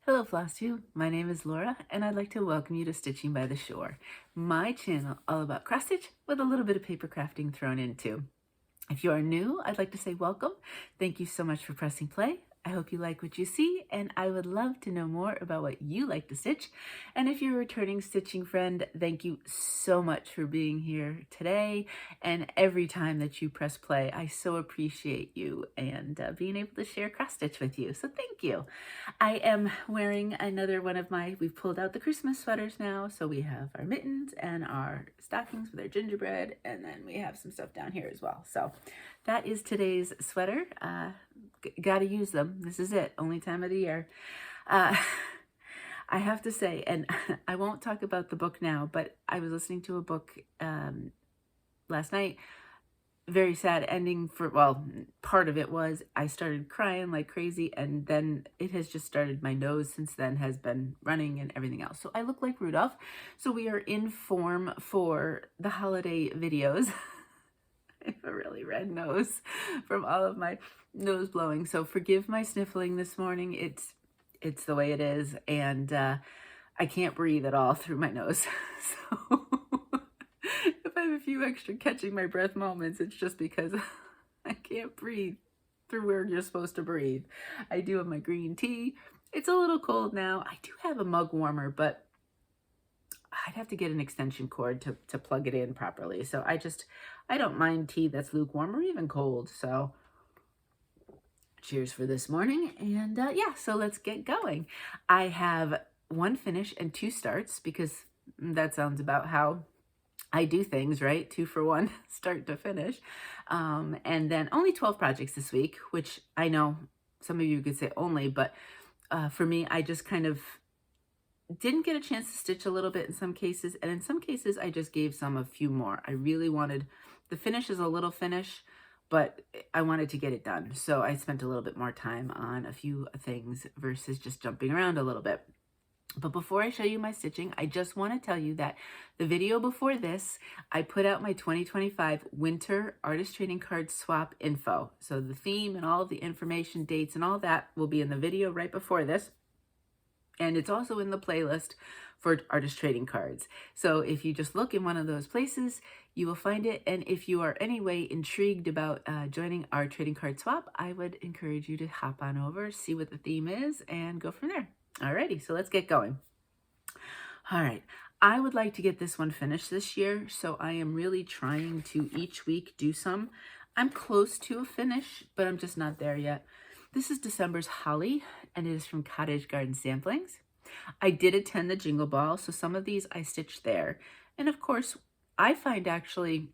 Hello Flosstube, my name is Laura and I'd like to welcome you to Stitching by the Shore, my channel all about cross stitch with a little bit of paper crafting thrown in too. If you are new, I'd like to say welcome. Thank you so much for pressing play. I hope you like what you see, and I would love to know more about what you like to stitch. And if you're a returning stitching friend, thank you so much for being here today and every time that you press play. I so appreciate you and being able to share cross stitch with you, so thank you. I am wearing another one of we've pulled out the Christmas sweaters now, so we have our mittens and our stockings with our gingerbread, and then we have some stuff down here as well. So that is today's sweater. Gotta use them. This is it. Only time of the year. I have to say, and I won't talk about the book now, but I was listening to a book last night. Very sad ending for, well, part of it was I started crying like crazy, and then it has just started. My nose since then has been running and everything else. So I look like Rudolph. So we are in form for the holiday videos. I have a really red nose from all of my nose blowing. So forgive my sniffling this morning. It's the way it is. And I can't breathe at all through my nose. So if I have a few extra catching my breath moments, it's just because I can't breathe through where you're supposed to breathe. I do have my green tea. It's a little cold now. I do have a mug warmer, but I'd have to get an extension cord to plug it in properly. So I don't mind tea that's lukewarm or even cold. So cheers for this morning. And yeah, so let's get going. I have one finish and two starts because that sounds about how I do things, right? 2 for 1, start to finish. And then only 12 projects this week, which I know some of you could say only, but for me, I just kind of didn't get a chance to stitch a little bit in some cases. And in some cases, I just gave a few more. I really wanted, the finish is a little finish, but I wanted to get it done. So I spent a little bit more time on a few things versus just jumping around a little bit. But before I show you my stitching, I just want to tell you that the video before this, I put out my 2025 winter artist trading card swap info. So the theme and all of the information, dates, and all that will be in the video right before this. And it's also in the playlist for artist trading cards. So if you just look in one of those places, you will find it. And if you are anyway intrigued about joining our trading card swap, I would encourage you to hop on over, see what the theme is, and go from there. Alrighty, so let's get going. All right, I would like to get this one finished this year, so I am really trying to each week do some. I'm close to a finish, but I'm just not there yet. This is December's Holly, and it is from Cottage Garden Samplings. I did attend the Jingle Ball, so some of these I stitched there. And of course, I find actually,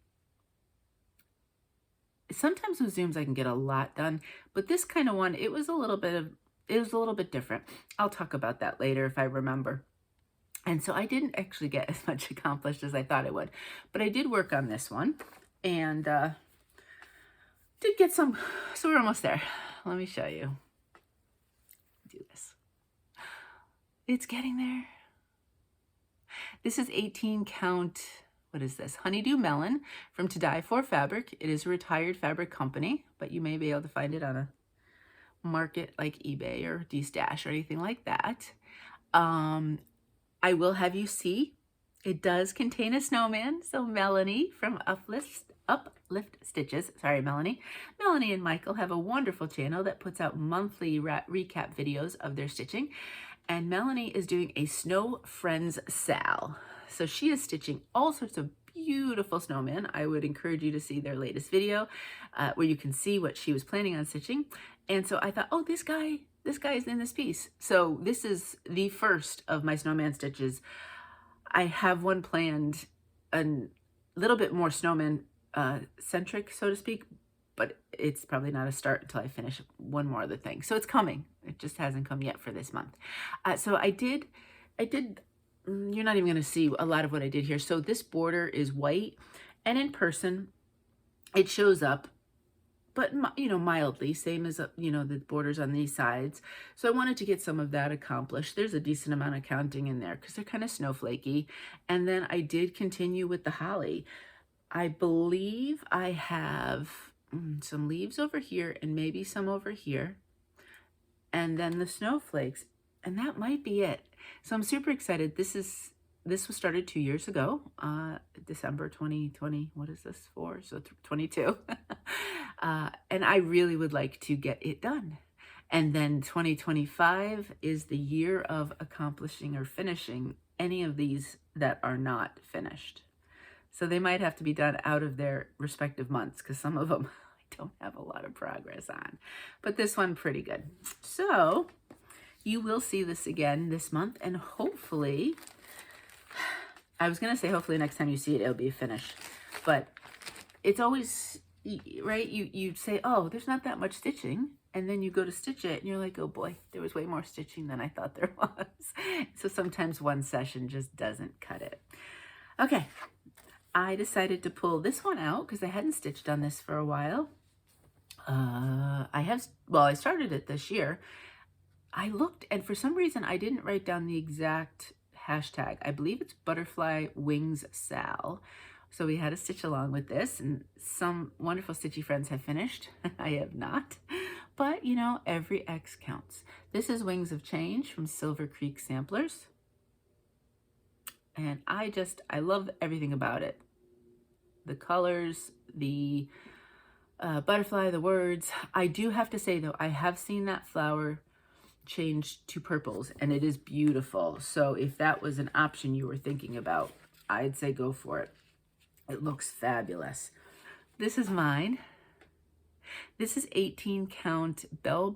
sometimes with Zooms I can get a lot done, but this kind of one, it was a little bit different. I'll talk about that later if I remember. And so I didn't actually get as much accomplished as I thought I would, but I did work on this one and did get some, so we're almost there. Let me show you. Do this. It's getting there. This is 18 count, what is this? Honeydew Melon from To Die For Fabric. It is a retired fabric company, but you may be able to find it on a market like eBay or DStash or anything like that. I will have you see it does contain a snowman. So Melanie from Uplift Stitches, sorry Melanie and Michael have a wonderful channel that puts out monthly recap videos of their stitching, and Melanie is doing a Snow Friends Sal. So she is stitching all sorts of beautiful snowmen. I would encourage you to see their latest video where you can see what she was planning on stitching. And so I thought, oh, this guy is in this piece. So this is the first of my snowman stitches. I have one planned, a little bit more snowman centric, so to speak, but it's probably not a start until I finish one more other thing. So it's coming. It just hasn't come yet for this month. So I did, you're not even going to see a lot of what I did here. So this border is white, and in person it shows up, but you know, mildly, same as you know, the borders on these sides. So I wanted to get some of that accomplished. There's a decent amount of counting in there because they're kind of snowflakey. And then I did continue with the holly. I believe I have some leaves over here and maybe some over here. And then the snowflakes. And that might be it. So I'm super excited. This was started 2 years ago, December 2020. What is this for? So 22. And I really would like to get it done. And then 2025 is the year of accomplishing or finishing any of these that are not finished. So they might have to be done out of their respective months, because some of them I don't have a lot of progress on. But this one, pretty good. So you will see this again this month, and hopefully, I was going to say hopefully next time you see it, it'll be a finish. But it's always, right, you say, oh, there's not that much stitching. And then you go to stitch it, and you're like, oh boy, there was way more stitching than I thought there was. So sometimes one session just doesn't cut it. Okay, I decided to pull this one out because I hadn't stitched on this for a while. I started it this year. I looked, and for some reason, I didn't write down the exact hashtag. I believe it's Butterfly Wings Sal. So we had to stitch along with this, and some wonderful stitchy friends have finished. I have not. But, you know, every X counts. This is Wings of Change from Silver Creek Samplers. And I love everything about it. The colors, the butterfly, the words. I do have to say, though, I have seen that flower change to purples, and it is beautiful. So if that was an option you were thinking about, I'd say go for it. It looks fabulous. This is mine. This is 18 count Bell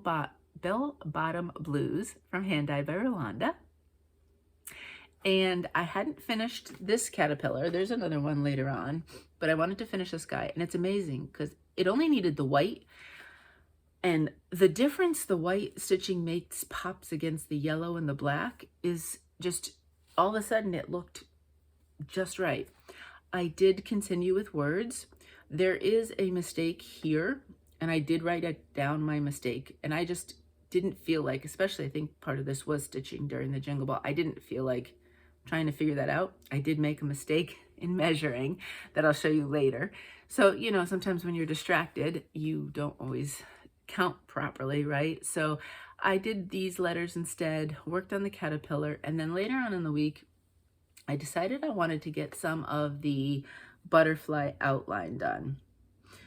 Bottom Blues from Hand Dyed by Rolanda. And I hadn't finished this caterpillar. There's another one later on, but I wanted to finish this guy. And it's amazing because it only needed the white. And the difference the white stitching makes pops against the yellow and the black is just, all of a sudden it looked just right. I did continue with words. There is a mistake here, and I did write it down, my mistake, and I just didn't feel like, especially I think part of this was stitching during the Jingle Ball, I didn't feel like trying to figure that out. I did make a mistake in measuring that I'll show you later. So, you know, sometimes when you're distracted, you don't always count properly, right? So I did these letters instead, worked on the caterpillar, and then later on in the week, I decided I wanted to get some of the butterfly outline done.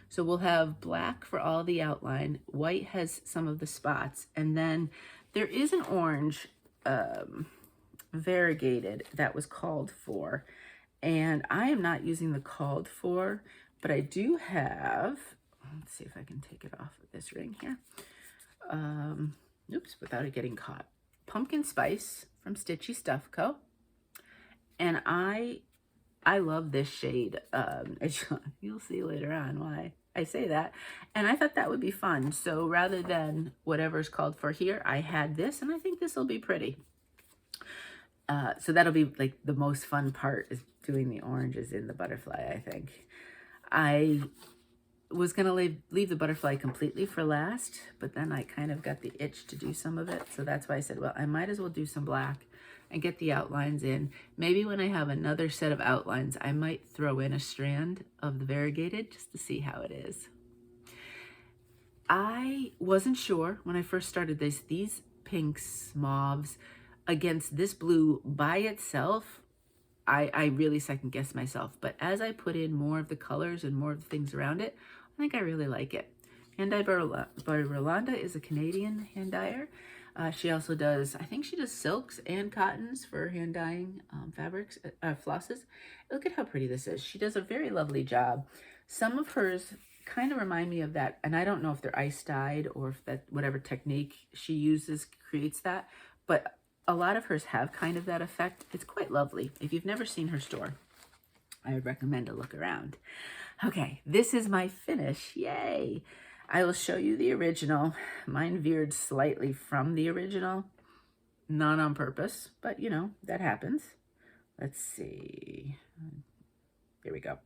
So we'll have black for all the outline, white has some of the spots, and then there is an orange variegated that was called for, and I am not using the called for, but I do have, let's see if I can take it off of this ring here. Oops, without it getting caught. Pumpkin Spice from Stitchy Stuff Co. And I love this shade. You'll see later on why I say that. And I thought that would be fun. So rather than whatever's called for here, I had this, and I think this will be pretty. So that'll be like the most fun part, is doing the oranges in the butterfly, I think. I was going to leave the butterfly completely for last, but then I kind of got the itch to do some of it. So that's why I said, well, I might as well do some black and get the outlines in. Maybe when I have another set of outlines, I might throw in a strand of the variegated just to see how it is. I wasn't sure when I first started this, these pinks, mauves against this blue by itself, I really second guessed myself. But as I put in more of the colors and more of the things around it, I think I really like it. Hand Dyed by Rolanda is a Canadian hand dyer. She also does, I think she does silks and cottons for hand dyeing fabrics, flosses. Look at how pretty this is. She does a very lovely job. Some of hers kind of remind me of that, and I don't know if they're ice dyed or if that whatever technique she uses creates that, but a lot of hers have kind of that effect. It's quite lovely. If you've never seen her store, I would recommend a look around. Okay, this is my finish. Yay! I will show you the original. Mine veered slightly from the original, not on purpose, but you know, that happens. Let's see. Here we go.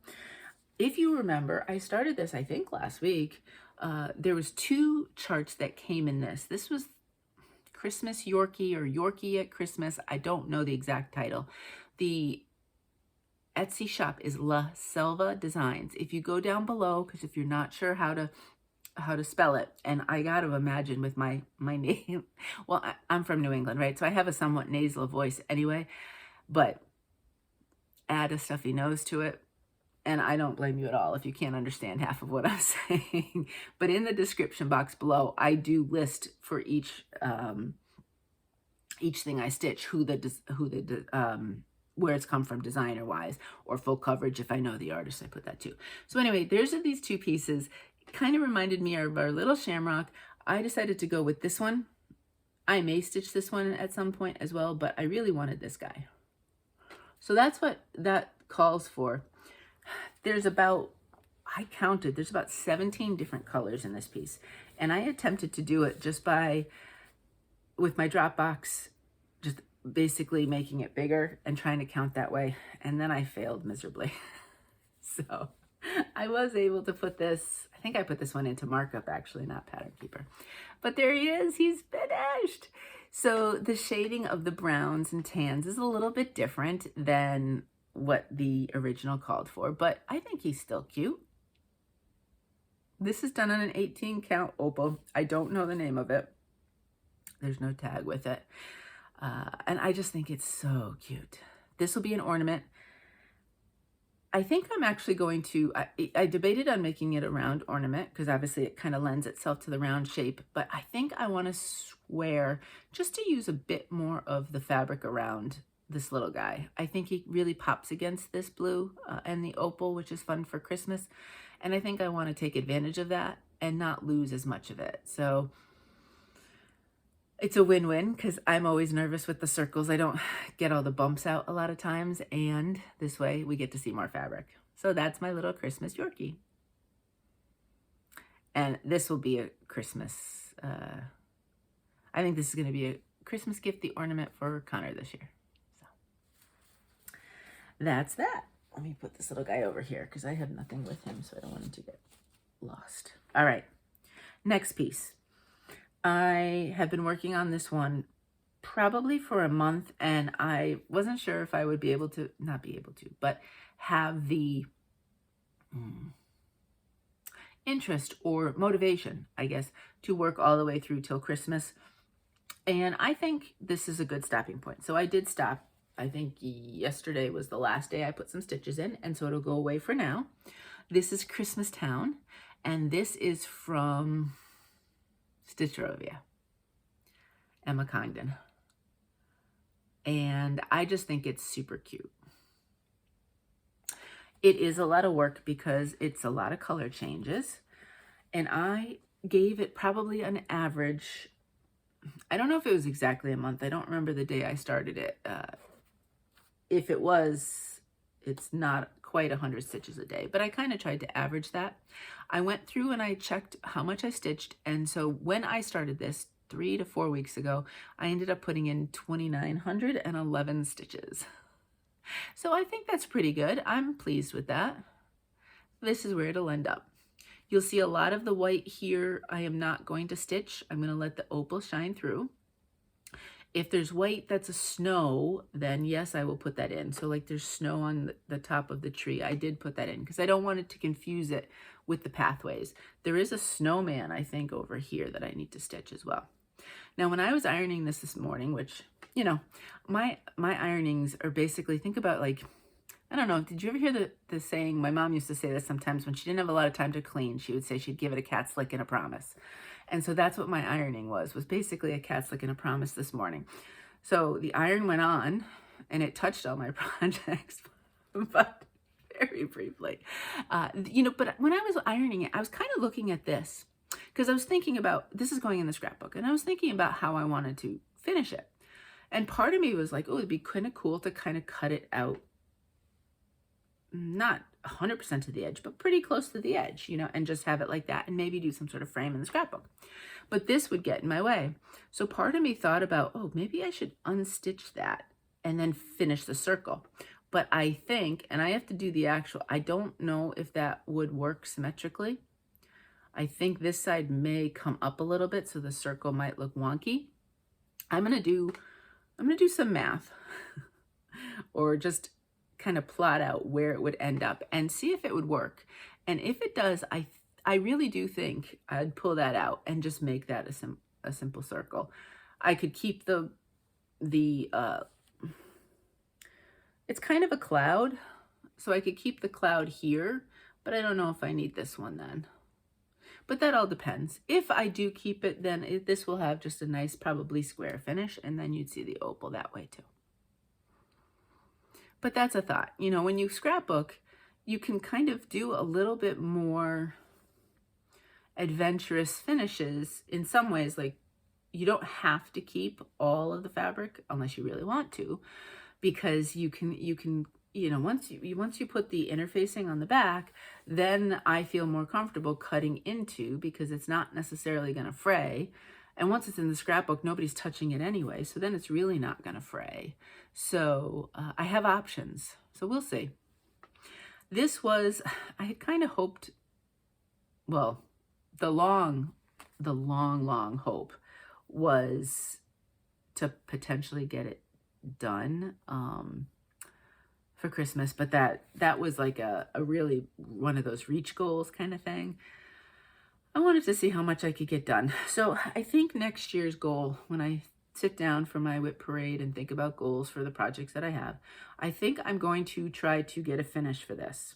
If you remember, I started this, I think, last week. There was 2 charts that came in this. This was Christmas Yorkie or Yorkie at Christmas. I don't know the exact title. The Etsy shop is Selva Designs. If you go down below, because if you're not sure how to how to spell it. And I got to imagine with my name, well, I'm from New England, right? So I have a somewhat nasal voice anyway, but add a stuffy nose to it. And I don't blame you at all if you can't understand half of what I'm saying. But in the description box below, I do list for each thing I stitch where it's come from designer wise, or full coverage if I know the artist. I put that too. So anyway, there's these two pieces. It kind of reminded me of our little shamrock. I decided to go with this one. I may stitch this one at some point as well, but I really wanted this guy. So that's what that calls for. There's about, I counted, there's about 17 different colors in this piece. And I attempted to do it just with my drop box, just basically making it bigger and trying to count that way. And then I failed miserably. So I was able to put this, I think I put this one into markup actually, not Pattern Keeper. But there he is, he's finished. So the shading of the browns and tans is a little bit different than what the original called for, but I think he's still cute. This is done on an 18 count opal. I don't know the name of it. There's no tag with it. And I just think it's so cute. This will be an ornament. I think I'm actually going to, I debated on making it a round ornament because obviously it kind of lends itself to the round shape, but I think I want to square just to use a bit more of the fabric around this little guy. I think he really pops against this blue and the opal, which is fun for Christmas. And I think I want to take advantage of that and not lose as much of it. So it's a win-win because I'm always nervous with the circles. I don't get all the bumps out a lot of times. And this way we get to see more fabric. So that's my little Christmas Yorkie. And this will be a Christmas, I think this is going to be a Christmas gift, the ornament for Connor this year. That's that. Let me put this little guy over here because I have nothing with him, so I don't want him to get lost. All right, next piece. I have been working on this one probably for a month, and I wasn't sure if I would be able to, not be able to, but have the interest or motivation, I guess, to work all the way through till Christmas. And I think this is a good stopping point. So I did stop. I think yesterday was the last day I put some stitches in, and so it'll go away for now. This is Christmas Town, and this is from Stitchrovia, Emma Condon. And I just think it's super cute. It is a lot of work because it's a lot of color changes, and I gave it probably an average, I don't know if it was exactly a month. I don't remember the day I started it. If it was, it's not quite 100 stitches a day, but I kind of tried to average that. I went through and I checked how much I stitched. And so when I started this 3 to 4 weeks ago, I ended up putting in 2,911 stitches. So I think that's pretty good. I'm pleased with that. This is where it'll end up. You'll see a lot of the white here. I am not going to stitch. I'm going to let the opal shine through. If there's white that's a snow, then yes, I will put that in. So like there's snow on the top of the tree. I did put that in because I don't want it to confuse it with the pathways. There is a snowman, I think, over here that I need to stitch as well. Now, when I was ironing this morning, which, you know, my ironings are basically, think about like, I don't know, did you ever hear the saying, my mom used to say this sometimes when she didn't have a lot of time to clean, she would say she'd give it a cat's lick and a promise. And so that's what my ironing was basically a cat's lick and a promise this morning. So the iron went on and it touched all my projects, but very briefly. You know, but when I was ironing it, I was kind of looking at this because I was thinking about, this is going in the scrapbook, and I was thinking about how I wanted to finish it. And part of me was like, oh, it'd be kind of cool to kind of cut it out, not 100% to the edge, but pretty close to the edge, you know, and just have it like that and maybe do some sort of frame in the scrapbook. But this would get in my way. So part of me thought about, oh, maybe I should unstitch that and then finish the circle. But I think, and I have to do the actual, I don't know if that would work symmetrically. I think this side may come up a little bit, so the circle might look wonky. I'm gonna do some math or just kind of plot out where it would end up and see if it would work. And if it does, I I really do think I'd pull that out and just make that a simple circle. I could keep the it's kind of a cloud, so I could keep the cloud here, but I don't know if I need this one then. But that all depends. If I do keep it, then this will have just a nice, probably square finish, and then you'd see the opal that way too. But that's a thought. You know, when you scrapbook, you can kind of do a little bit more adventurous finishes in some ways. Like, you don't have to keep all of the fabric unless you really want to, because you can, you know, once you put the interfacing on the back, then I feel more comfortable cutting into, because it's not necessarily going to fray. And once it's in the scrapbook, nobody's touching it anyway, so then it's really not going to fray. So I have options, so we'll see. This was, I had kind of hoped, well, the long hope was to potentially get it done for Christmas, but that was like a really one of those reach goals kind of thing. I wanted to see how much I could get done. So I think next year's goal, when I sit down for my whip parade and think about goals for the projects that I have, I think I'm going to try to get a finish for this.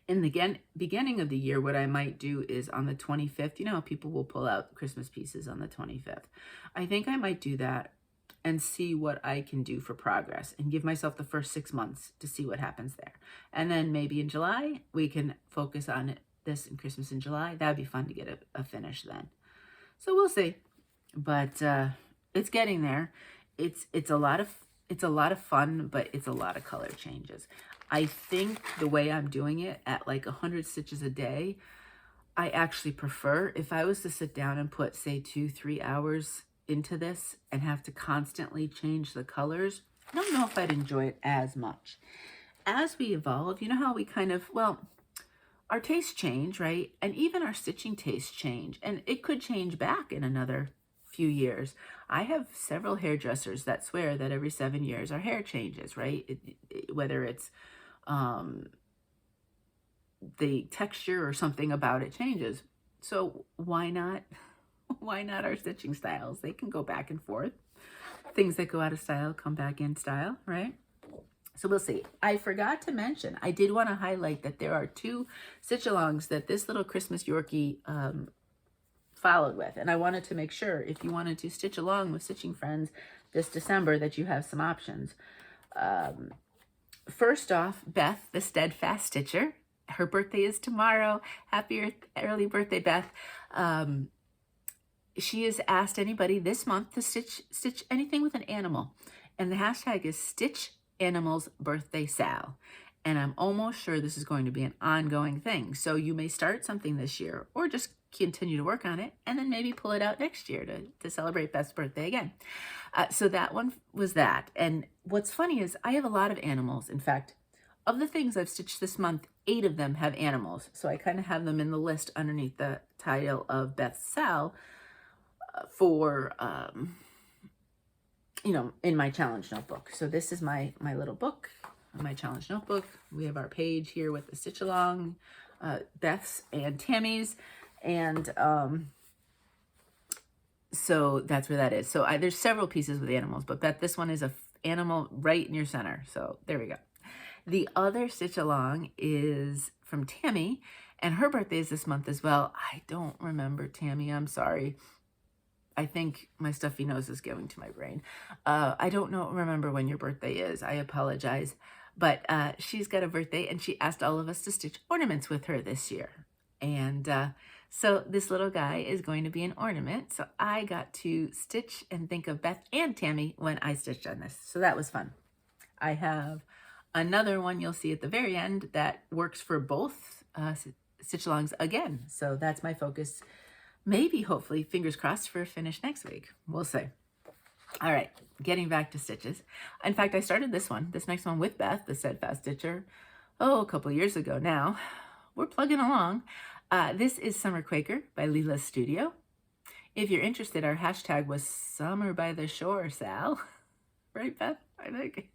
In the beginning of the year, what I might do is on the 25th, you know, people will pull out Christmas pieces on the 25th. I think I might do that and see what I can do for progress and give myself the first 6 months to see what happens there. And then maybe in July, we can focus on this in Christmas in July. That'd be fun to get a finish then. So we'll see. But it's getting there. It's a lot of fun, but it's a lot of color changes. I think the way I'm doing it at like 100 stitches a day, I actually prefer. If I was to sit down and put, say, 2-3 hours into this and have to constantly change the colors, I don't know if I'd enjoy it as much. As we evolve, you know how we kind of, well, our tastes change, right? And even our stitching tastes change, and it could change back in another few years. I have several hairdressers that swear that every 7 years our hair changes, right? Whether it's the texture or something about it changes. So why not? Why not our stitching styles? They can go back and forth. Things that go out of style come back in style, right? So we'll see. I forgot to mention, I did want to highlight that there are 2 stitch-alongs that this little Christmas Yorkie followed with. And I wanted to make sure, if you wanted to stitch along with Stitching Friends this December, that you have some options. First off, Beth, the Steadfast Stitcher. Her birthday is tomorrow. Happy early birthday, Beth. She has asked anybody this month to stitch anything with an animal. And the hashtag is Stitch Animals Birthday Sal. And I'm almost sure this is going to be an ongoing thing. So you may start something this year or just continue to work on it and then maybe pull it out next year to celebrate Beth's birthday again. So that one was that. And what's funny is I have a lot of animals. In fact, of the things I've stitched this month, 8 of them have animals. So I kind of have them in the list underneath the title of Beth's Sal for, you know, in my challenge notebook. So this is my little book, my challenge notebook. We have our page here with the stitch along, Beth's and Tammy's. And so that's where that is. So there's several pieces with animals, but Beth, this one is a animal right in your center. So there we go. The other stitch along is from Tammy, and her birthday is this month as well. I don't remember, Tammy. I'm sorry. I think my stuffy nose is going to my brain. I don't remember when your birthday is. I apologize. But she's got a birthday, and she asked all of us to stitch ornaments with her this year. And so this little guy is going to be an ornament. So I got to stitch and think of Beth and Tammy when I stitched on this. So that was fun. I have another one you'll see at the very end that works for both stitch-alongs again. So that's my focus. Maybe, hopefully, fingers crossed for a finish next week. We'll see. All right, getting back to stitches. In fact, I started this next one with Beth, the Steadfast Stitcher, a couple years ago now. We're plugging along. This is Summer Quaker by AdneLStudio. If you're interested, our hashtag was Summer by the Shore, Sal. Right, Beth? I think.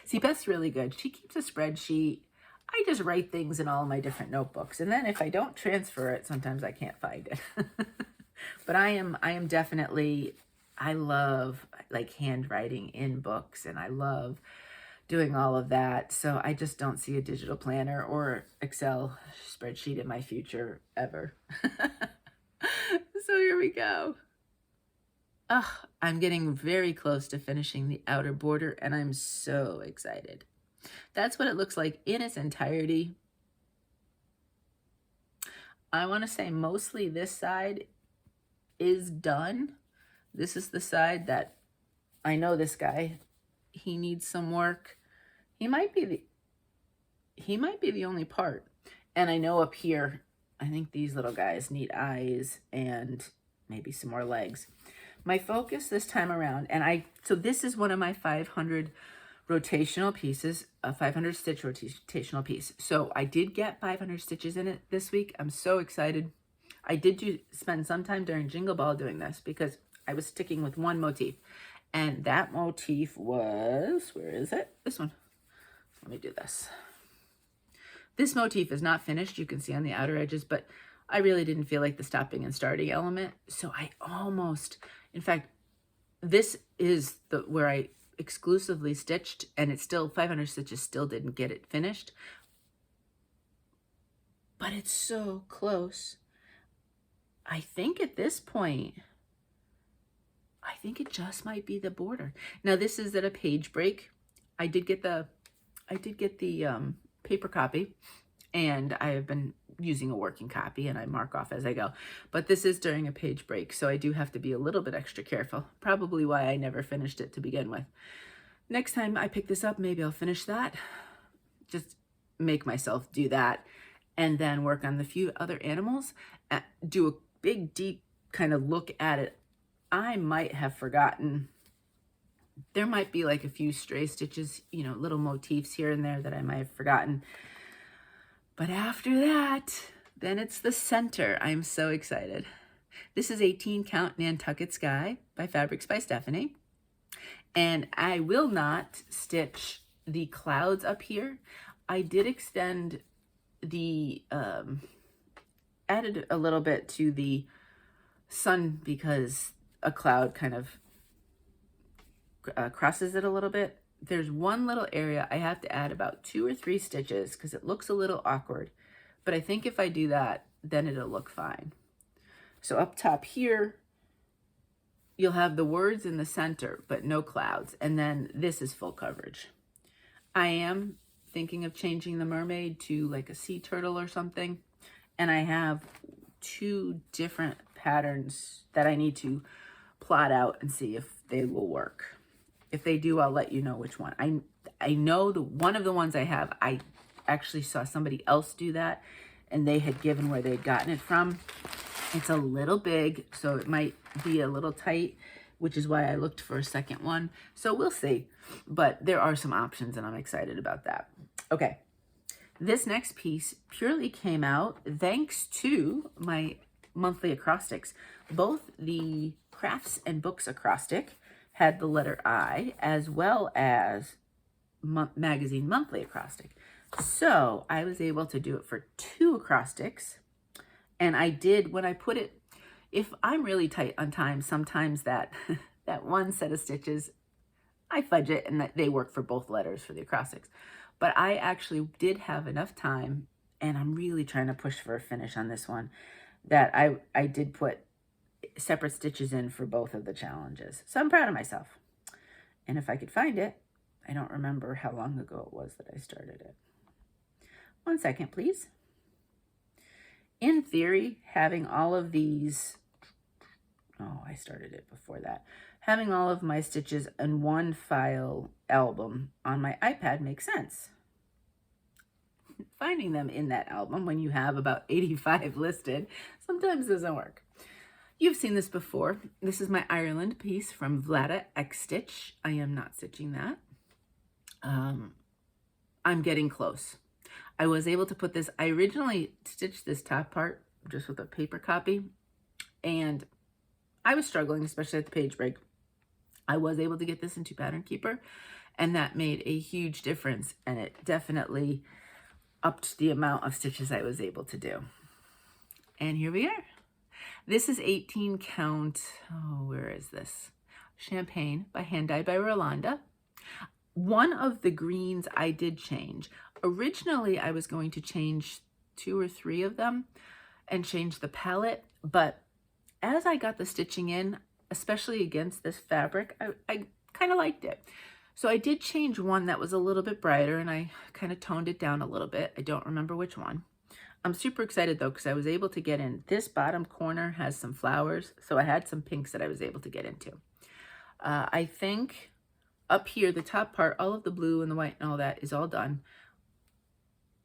See, Beth's really good. She keeps a spreadsheet. I just write things in all of my different notebooks. And then if I don't transfer it, sometimes I can't find it. But I am definitely, I love like handwriting in books, and I love doing all of that. So I just don't see a digital planner or Excel spreadsheet in my future ever. So here we go. I'm getting very close to finishing the outer border, and I'm so excited. That's what it looks like in its entirety. I want to say mostly this side is done. This is the side that I know this guy, he needs some work. He might be the only part. And I know up here, I think these little guys need eyes and maybe some more legs. My focus this time around, so this is one of my 500 rotational pieces, a 500 stitch rotational piece. So I did get 500 stitches in it this week. I'm so excited. I did spend some time during Jingle Ball doing this because I was sticking with one motif. And that motif was, where is it? This one. Let me do this. This motif is not finished. You can see on the outer edges, but I really didn't feel like the stopping and starting element. So I almost, in fact, this is where I exclusively stitched, and it's still 500 stitches, still didn't get it finished. But it's so close. I think at this point, I think it just might be the border. Now this is at a page break. I did get the paper copy, and I have been using a working copy, and I mark off as I go. But this is during a page break, so I do have to be a little bit extra careful. Probably why I never finished it to begin with. Next time I pick this up, maybe I'll finish that. Just make myself do that, and then work on the few other animals. Do a big, deep kind of look at it. I might have forgotten. There might be like a few stray stitches, you know, little motifs here and there that I might have forgotten. But after that, then it's the center. I'm so excited. This is 18 Count Nantucket Sky by Fabrics by Stephanie. And I will not stitch the clouds up here. I did extend the, added a little bit to the sun because a cloud kind of crosses it a little bit. There's one little area I have to add about 2 or 3 stitches because it looks a little awkward. But I think if I do that, then it'll look fine. So up top here, you'll have the words in the center, but no clouds. And then this is full coverage. I am thinking of changing the mermaid to like a sea turtle or something. And I have 2 different patterns that I need to plot out and see if they will work. If they do, I'll let you know which one. I know one of the ones I have, I actually saw somebody else do that, and they had given where they'd gotten it from. It's a little big, so it might be a little tight, which is why I looked for a second one. So we'll see, but there are some options, and I'm excited about that. Okay, this next piece purely came out thanks to my monthly acrostics. Both the Crafts and Books acrostic had the letter I, as well as magazine monthly acrostic. So I was able to do it for 2 acrostics. And I did, when I put it, if I'm really tight on time, sometimes that one set of stitches, I fudge it and they work for both letters for the acrostics. But I actually did have enough time, and I'm really trying to push for a finish on this one, that I did put separate stitches in for both of the challenges. So I'm proud of myself. And if I could find it, I don't remember how long ago it was that I started it. 1 second, please. In theory, having all of these, I started it before that. Having all of my stitches in one file album on my iPad makes sense. Finding them in that album when you have about 85 listed sometimes doesn't work. You've seen this before. This is my Ireland piece from Vlada XStitch. I am not stitching that. I'm getting close. I was able to put this, I originally stitched this top part just with a paper copy, and I was struggling, especially at the page break. I was able to get this into Pattern Keeper, and that made a huge difference, and it definitely upped the amount of stitches I was able to do. And here we are. This is 18 count, oh, where is this? Champagne by Hand Dyed by Rolanda. One of the greens I did change. Originally, I was going to change 2 or 3 of them and change the palette, but as I got the stitching in, especially against this fabric, I kind of liked it. So I did change one that was a little bit brighter, and I kind of toned it down a little bit. I don't remember which one. I'm super excited though, because I was able to get in. This bottom corner has some flowers, so I had some pinks that I was able to get into. I think up here, the top part, all of the blue and the white and all that is all done.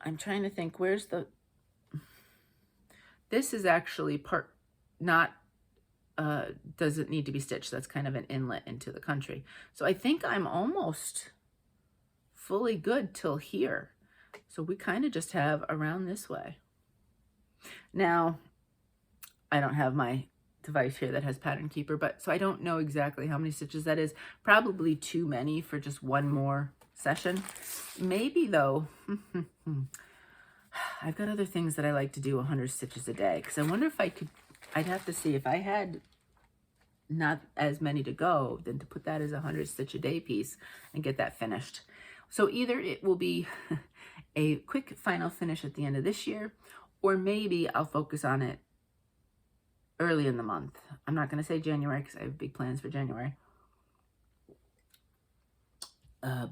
I'm trying to think, where's the... This is actually part, not, doesn't need to be stitched. That's kind of an inlet into the country. So I think I'm almost fully good till here. So we kind of just have around this way. Now, I don't have my device here that has Pattern Keeper, but so I don't know exactly how many stitches that is. Probably too many for just one more session. Maybe though, I've got other things that I like to do 100 stitches a day, because I wonder if I could, I'd have to see if I had not as many to go, then to put that as a 100 stitch a day piece and get that finished. So either it will be a quick final finish at the end of this year, or maybe I'll focus on it early in the month. I'm not going to say January because I have big plans for January.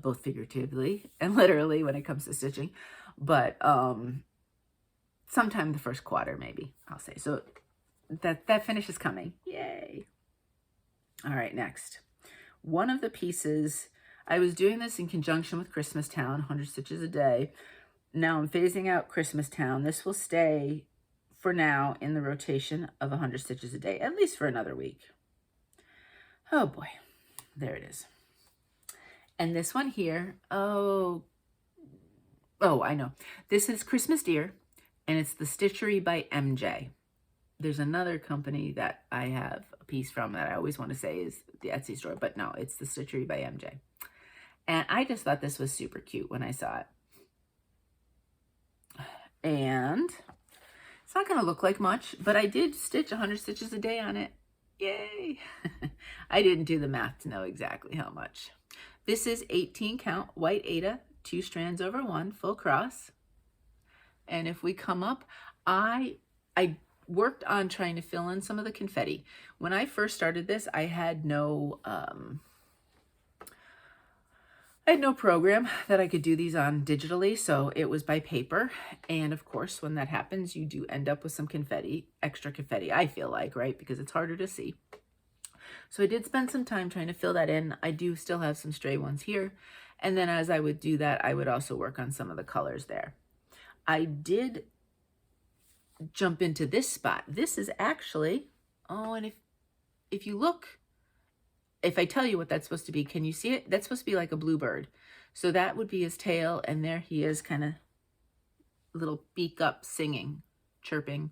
Both figuratively and literally when it comes to stitching. But sometime the first quarter, maybe, I'll say. So that finish is coming. Yay. All right, next. One of the pieces, I was doing this in conjunction with Christmas Town, 100 stitches a day. Now I'm phasing out Christmas Town. This will stay for now in the rotation of 100 stitches a day, at least for another week. Oh boy, there it is. And this one here, oh, I know. This is Christmas Deer, and it's the Stitchery by MJ. There's another company that I have a piece from that I always want to say is the Etsy store, but no, it's the Stitchery by MJ. And I just thought this was super cute when I saw it. And it's not going to look like much, but I did stitch 100 stitches a day on it. Yay! I didn't do the math to know exactly how much. This is 18 count White Aida, 2 strands over 1, full cross. And if we come up, I worked on trying to fill in some of the confetti. When I first started this, I had no program that I could do these on digitally, so it was by paper. And of course, when that happens, you do end up with some confetti, extra confetti, I feel like, right? Because it's harder to see. So I did spend some time trying to fill that in. I do still have some stray ones here. And then as I would do that, I would also work on some of the colors there. I did jump into this spot. This is actually, oh, and if you look, if I tell you what that's supposed to be, can you see it? That's supposed to be like a bluebird. So that would be his tail, and there he is, kind of little beak up, singing, chirping,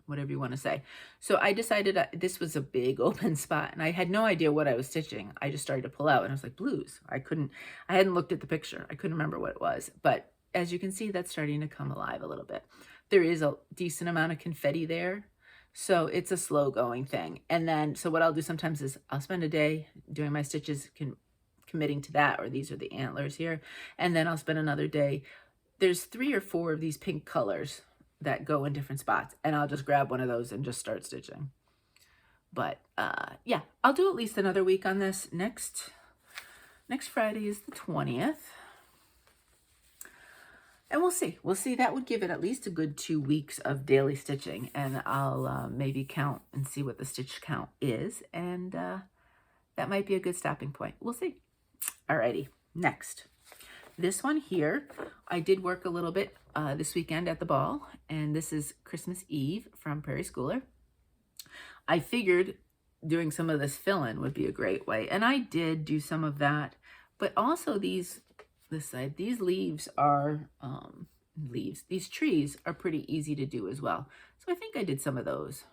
whatever you want to say. So I decided this was a big open spot, and I had no idea what I was stitching. I just started to pull out, and I was like, blues. I hadn't looked at the picture. I couldn't remember what it was. But as you can see, that's starting to come alive a little bit. There is a decent amount of confetti there. So it's a slow going thing. And then, so what I'll do sometimes is I'll spend a day doing my stitches, committing to that, or these are the antlers here. And then I'll spend another day. There's 3 or 4 of these pink colors that go in different spots. And I'll just grab one of those and just start stitching. But yeah, I'll do at least another week on this. Next Friday is the 20th. And we'll see. We'll see. That would give it at least a good 2 weeks of daily stitching. And I'll maybe count and see what the stitch count is. And that might be a good stopping point. We'll see. Alrighty. Next. This one here, I did work a little bit this weekend at the ball. And this is Christmas Eve from Prairie Schooler. I figured doing some of this fill-in would be a great way. And I did do some of that. But also this side, these leaves are, these trees are pretty easy to do as well. So I think I did some of those.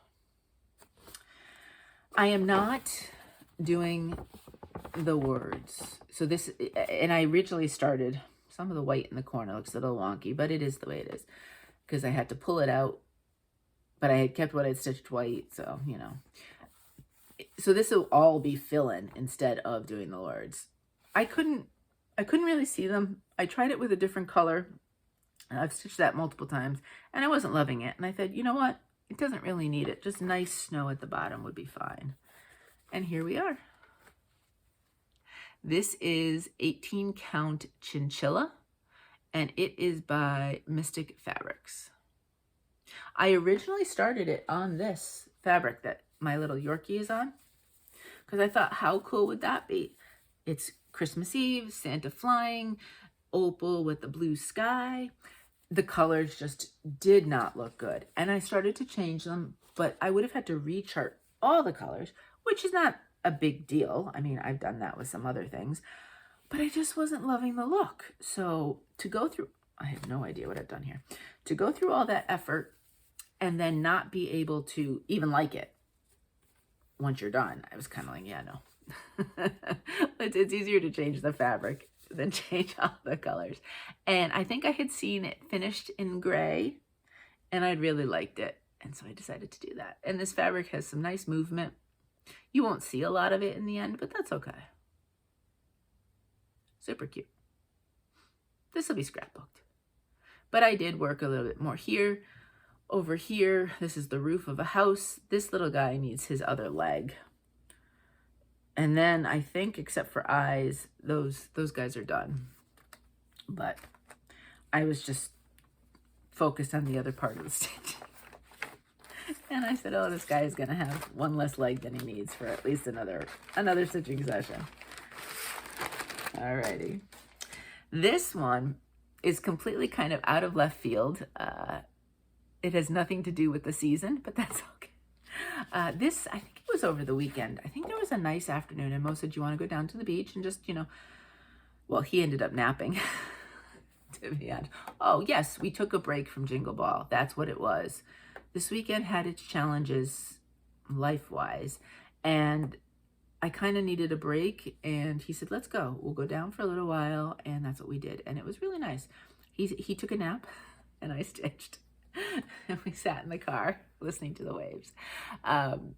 I am not doing the words. So this, and I originally started Some of the white in the corner looks a little wonky, but it is the way it is because I had to pull it out, but I had kept what I'd stitched white, so, you know. So this will all be fill-in instead of doing the words. I couldn't really see them. I tried it with a different color. I've stitched that multiple times, and I wasn't loving it. And I said, you know what? It doesn't really need it. Just nice snow at the bottom would be fine. And here we are. This is 18 count Chinchilla, and it is by Mystic Fabrics. I originally started it on this fabric that my little Yorkie is on, because I thought, how cool would that be? It's Christmas Eve, Santa flying, opal with the blue sky. The colors just did not look good. And I started to change them, but I would have had to rechart all the colors, which is not a big deal. I mean, I've done that with some other things, but I just wasn't loving the look. So to go through, I have no idea what I've done here, to go through all that effort and then not be able to even like it once you're done, I was kind of like, yeah, no. It's easier to change the fabric than change all the colors. And I think I had seen it finished in gray and I really liked it. And so I decided to do that. And this fabric has some nice movement. You won't see a lot of it in the end, but that's okay. Super cute. This will be scrapbooked. But I did work a little bit more here. Over here, this is the roof of a house. This little guy needs his other leg. And then I think, except for eyes, those guys are done. But I was just focused on the other part of the stitch. And I said, oh, this guy is going to have one less leg than he needs for at least another stitching session. Alrighty. This one is completely kind of out of left field. It has nothing to do with the season, but that's okay. This, I think it was over the weekend. I think there was a nice afternoon and Mo said, do you want to go down to the beach and just, you know, well, he ended up napping, to be honest. Oh, yes, we took a break from Jingle Ball. That's what it was. This weekend had its challenges life-wise, and I kind of needed a break, and he said, let's go. We'll go down for a little while, and that's what we did, and it was really nice. He took a nap, and I stitched. And we sat in the car listening to the waves.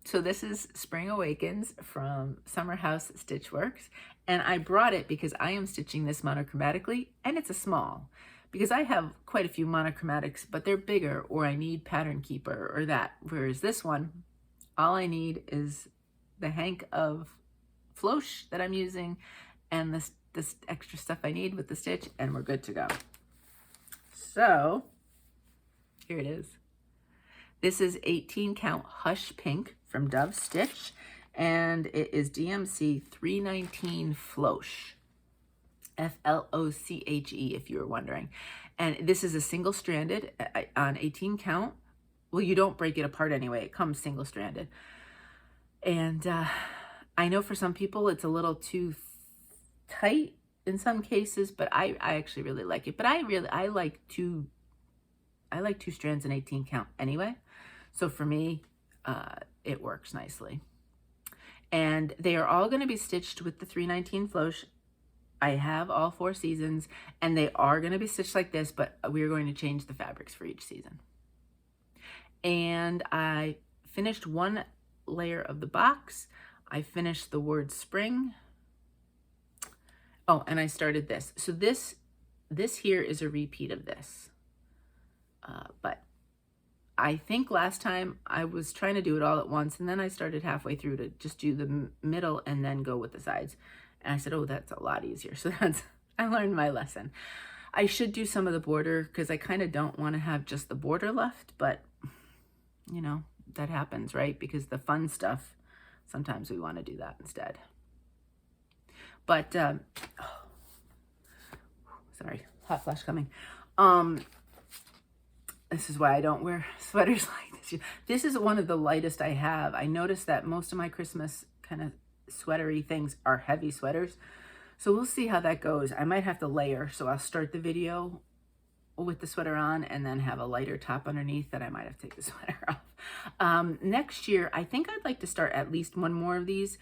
So this is Spring Awakens from Summerhouse Stitchworks. And I brought it because I am stitching this monochromatically, and it's a small. Because I have quite a few monochromatics, but they're bigger, or I need Pattern Keeper or that. Whereas this one, all I need is the hank of Floss that I'm using and this extra stuff I need with the stitch, and we're good to go. So here it is. This is 18 count Hush Pink from Dove Stitch, and it is DMC 319 Floss. F-L-O-C-H-E, if you were wondering. And this is a single-stranded on 18 count. Well, you don't break it apart anyway. It comes single-stranded. And I know for some people it's a little too tight in some cases, but I actually really like it. But I like two strands in 18 count anyway. So for me, it works nicely. And they are all going to be stitched with the 319 Floss. I have all 4 seasons, and they are going to be stitched like this, but we're going to change the fabrics for each season. And I finished one layer of the box. I finished the word spring. Oh, and I started this. So this here is a repeat of this. But I think last time I was trying to do it all at once, and then I started halfway through to just do the middle and then go with the sides. And I said, oh, that's a lot easier. So I learned my lesson. I should do some of the border because I kind of don't want to have just the border left, but you know, that happens, right? Because the fun stuff, sometimes we want to do that instead. But, oh, sorry, hot flash coming. This is why I don't wear sweaters like this. This is one of the lightest I have. I noticed that most of my Christmas kind of sweatery things are heavy sweaters. So we'll see how that goes. I might have to layer. So I'll start the video with the sweater on and then have a lighter top underneath that I might have to take the sweater off. Next year, I think I'd like to start at least one more of these.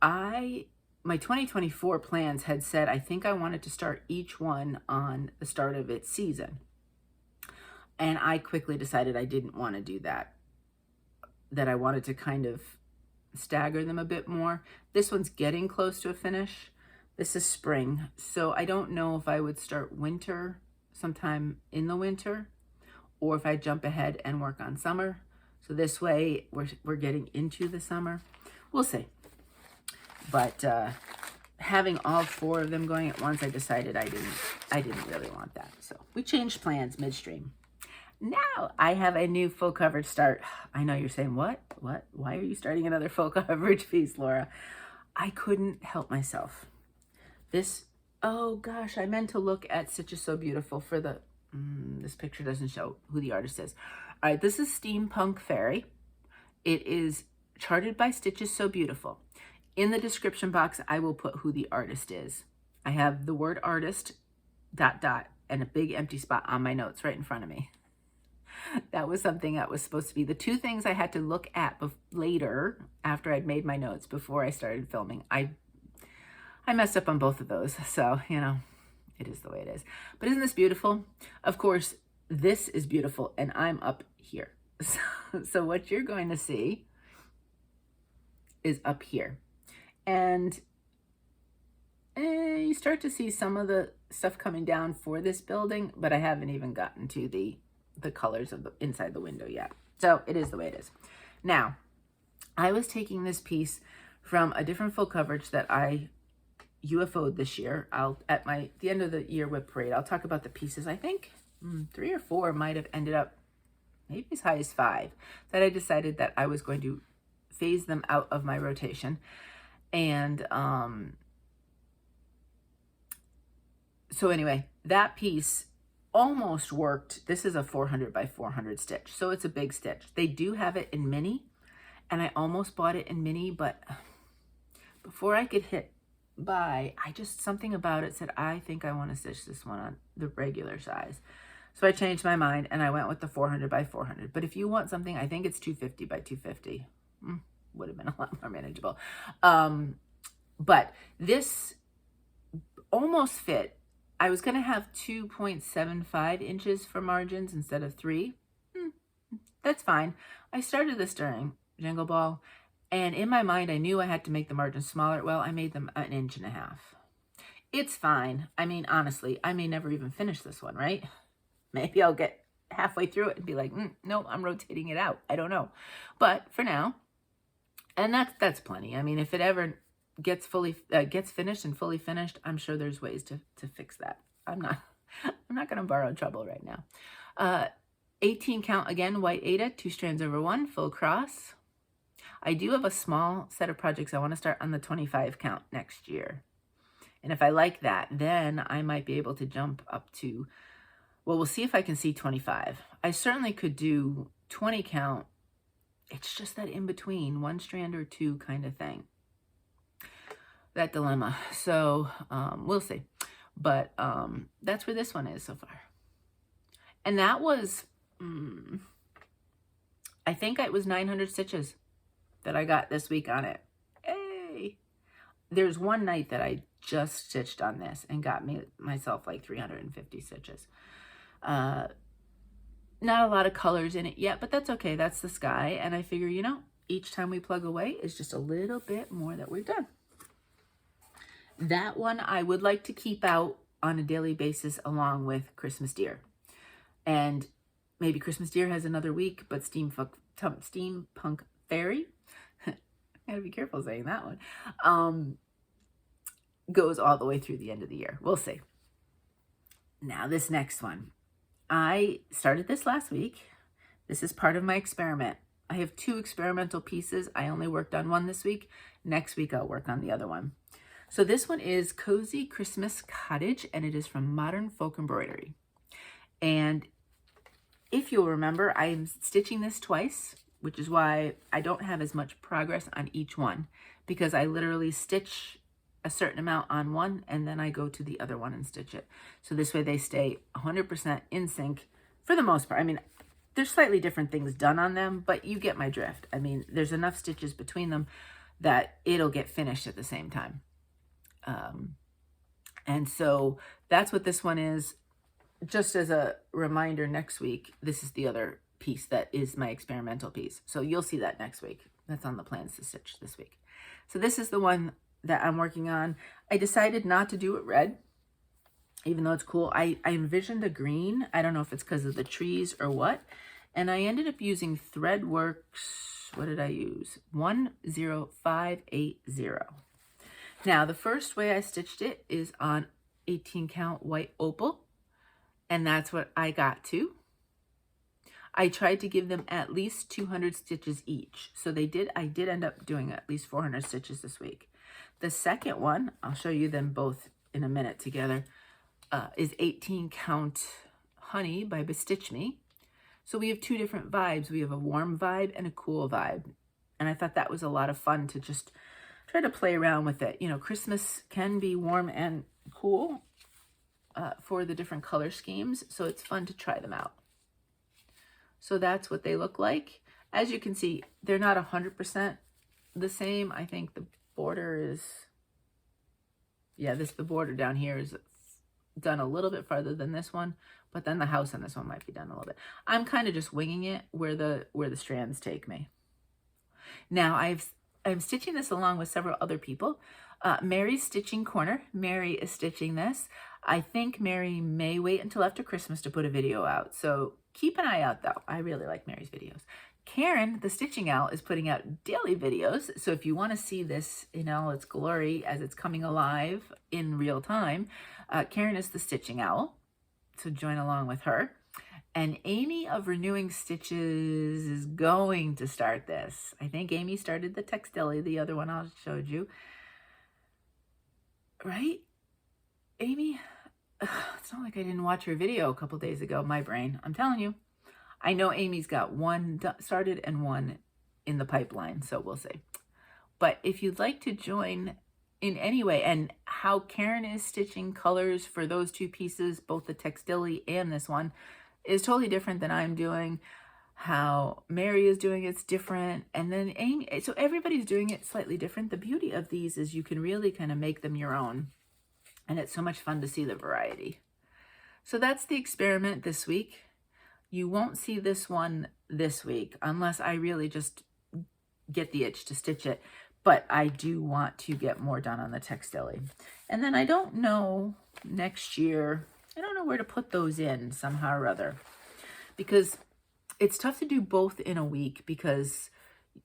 My my 2024 plans had said I think I wanted to start each one on the start of its season. And I quickly decided I didn't want to do that. That I wanted to kind of stagger them a bit more. This one's getting close to a finish. This is spring, so I don't know if I would start winter sometime in the winter or if I jump ahead and work on summer. So this way we're getting into the summer. We'll see. But having all 4 of them going at once, I decided I didn't really want that. So we changed plans midstream. Now I have a new full coverage start. I know you're saying, what? Why are you starting another full coverage piece, Laura? I couldn't help myself. This, oh gosh, I meant to look at Stitches So Beautiful for the, this picture doesn't show who the artist is. All right, this is Steampunk Fairy. It is charted by Stitches So Beautiful. In the description box, I will put who the artist is. I have the word artist, ... and a big empty spot on my notes right in front of me. That was something that was supposed to be the 2 things I had to look at later after I'd made my notes before I started filming. I messed up on both of those, so, you know, it is the way it is. But isn't this beautiful? Of course, this is beautiful, and I'm up here. So what you're going to see is up here. And you start to see some of the stuff coming down for this building, but I haven't even gotten to the colors of the inside the window yet. So it is the way it is. Now, I was taking this piece from a different full coverage that I UFO'd this year. At the end of the year whip parade, I'll talk about the pieces. I think 3 or 4 might have ended up maybe as high as 5 that I decided that I was going to phase them out of my rotation. And so anyway, that piece almost worked. This is a 400 by 400 stitch, so it's a big stitch. They do have it in mini, and I almost bought it in mini, but before I could hit buy, something about it said, I think I want to stitch this one on the regular size. So I changed my mind and I went with the 400 by 400. But if you want something, I think it's 250 by 250. Would have been a lot more manageable. But this almost fit. I was going to have 2.75 inches for margins instead of 3. That's fine. I started this during Jingle Ball, and in my mind, I knew I had to make the margins smaller. Well, I made them 1.5 inches. It's fine. I mean, honestly, I may never even finish this one, right? Maybe I'll get halfway through it and be like, no, I'm rotating it out. I don't know. But for now, and that's plenty. I mean, if it ever gets finished and fully finished, I'm sure there's ways to fix that. I'm not going to borrow trouble right now. 18 count again, White Aida, 2 strands over 1, full cross. I do have a small set of projects I want to start on the 25 count next year. And if I like that, then I might be able to jump up to, well, we'll see if I can see 25. I certainly could do 20 count. It's just that in between, 1 strand or 2 kind of thing. That dilemma. So we'll see. But that's where this one is so far. And that was, I think it was 900 stitches that I got this week on it. Hey! There's one night that I just stitched on this and got myself like 350 stitches. Not a lot of colors in it yet, but that's okay. That's the sky. And I figure, you know, each time we plug away is just a little bit more that we've done. That one I would like to keep out on a daily basis along with Christmas Deer. And maybe Christmas Deer has another week, but Steampunk Fairy, I gotta be careful saying that one, goes all the way through the end of the year. We'll see. Now this next one. I started this last week. This is part of my experiment. I have 2 experimental pieces. I only worked on one this week. Next week I'll work on the other one. So this one is Cozy Christmas Cottage, and it is from Modern Folk Embroidery. And if you'll remember, I am stitching this twice, which is why I don't have as much progress on each one, because I literally stitch a certain amount on one and then I go to the other one and stitch it. So this way they stay 100% in sync for the most part. I mean, there's slightly different things done on them, but you get my drift. I mean, there's enough stitches between them that it'll get finished at the same time. And so that's what this one is. Just as a reminder, next week, this is the other piece that is my experimental piece. So you'll see that next week. That's on the plans to stitch this week. So this is the one that I'm working on. I decided not to do it red, even though it's cool. I envisioned a green. I don't know if it's because of the trees or what. And I ended up using Threadworks. What did I use? 10580. Now, the first way I stitched it is on 18 count white opal. And that's what I got to. I tried to give them at least 200 stitches each. So I did end up doing at least 400 stitches this week. The second one, I'll show you them both in a minute together, is 18 count Honey by Bestitch Me. So we have two different vibes. We have a warm vibe and a cool vibe. And I thought that was a lot of fun to just try to play around with it. You know, Christmas can be warm and cool for the different color schemes. So it's fun to try them out. So that's what they look like. As you can see, they're not 100% the same. I think the border is, yeah, the border down here is done a little bit farther than this one, but then the house on this one might be done a little bit. I'm kind of just winging it where the strands take me. Now I'm stitching this along with several other people. Mary's Stitching Corner. Mary is stitching this. I think Mary may wait until after Christmas to put a video out. So keep an eye out though. I really like Mary's videos. Karen, the Stitching Owl, is putting out daily videos. So if you want to see this in all its glory as it's coming alive in real time, Karen is the Stitching Owl. So join along with her. And Amy of Renewing Stitches is going to start this. I think Amy started the Textile, the other one I showed you. Right? Amy? Ugh, it's not like I didn't watch her video a couple days ago. My brain. I'm telling you. I know Amy's got one started and one in the pipeline, so we'll see. But if you'd like to join in any way, and how Karen is stitching colors for those two pieces, both the Textile and this one, is totally different than I'm doing. How Mary is doing it's different, and then Amy. So everybody's doing it slightly different. The beauty of these is you can really kind of make them your own, and it's so much fun to see the variety. So that's the experiment this week. You won't see this one this week unless I really just get the itch to stitch it. But I do want to get more done on the Textile. And then I don't know next year, I don't know where to put those in somehow or other. Because it's tough to do both in a week, because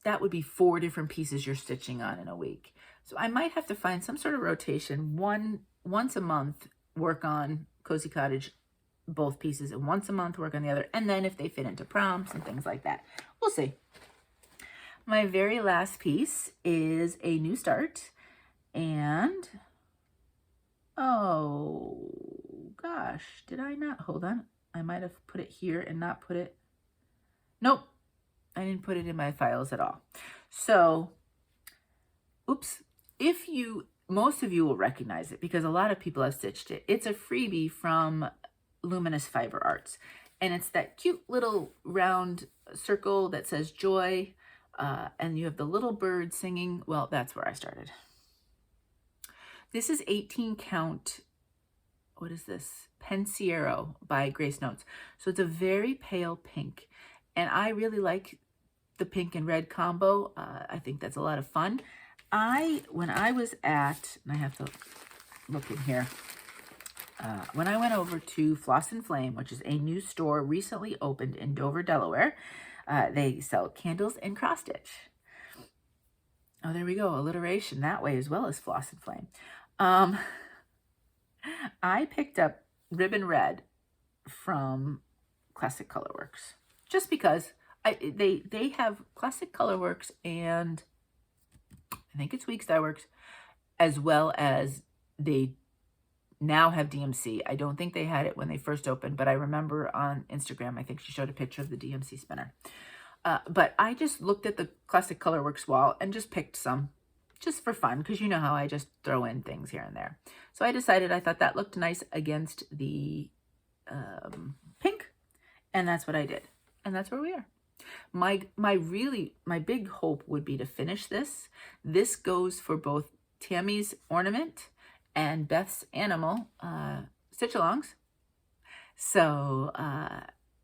that would be 4 different pieces you're stitching on in a week. So I might have to find some sort of rotation. Once a month, work on Cozy Cottage, both pieces, and once a month work on the other. And then if they fit into prompts and things like that, we'll see. My very last piece is a new start, and oh gosh, did I not? Hold on. I might have put it here and not put it. Nope, I didn't put it in my files at all. So, oops. Most of you will recognize it because a lot of people have stitched it. It's a freebie from Luminous Fiber Arts, and it's that cute little round circle that says joy. And you have the little bird singing. Well, that's where I started. This is 18 count. What is this? Pensiero by Grace Notes. So it's a very pale pink. And I really like the pink and red combo. I think that's a lot of fun. When I was at, and I have to look in here. When I went over to Floss and Flame, which is a new store recently opened in Dover, Delaware, they sell candles and cross stitch. Oh, there we go. Alliteration that way as well as Floss and Flame. I picked up Ribbon Red from Classic Colorworks just because they have Classic Colorworks and I think it's Week Star Works, as well as they now have DMC. I don't think they had it when they first opened, but I remember on Instagram, I think she showed a picture of the DMC spinner. But I just looked at the Classic Colorworks wall and just picked some just for fun, because you know how I just throw in things here and there. So I decided I thought that looked nice against the pink, and that's what I did. And that's where we are. My big hope would be to finish this. This goes for both Tammy's ornament and Beth's animal stitch-alongs. So,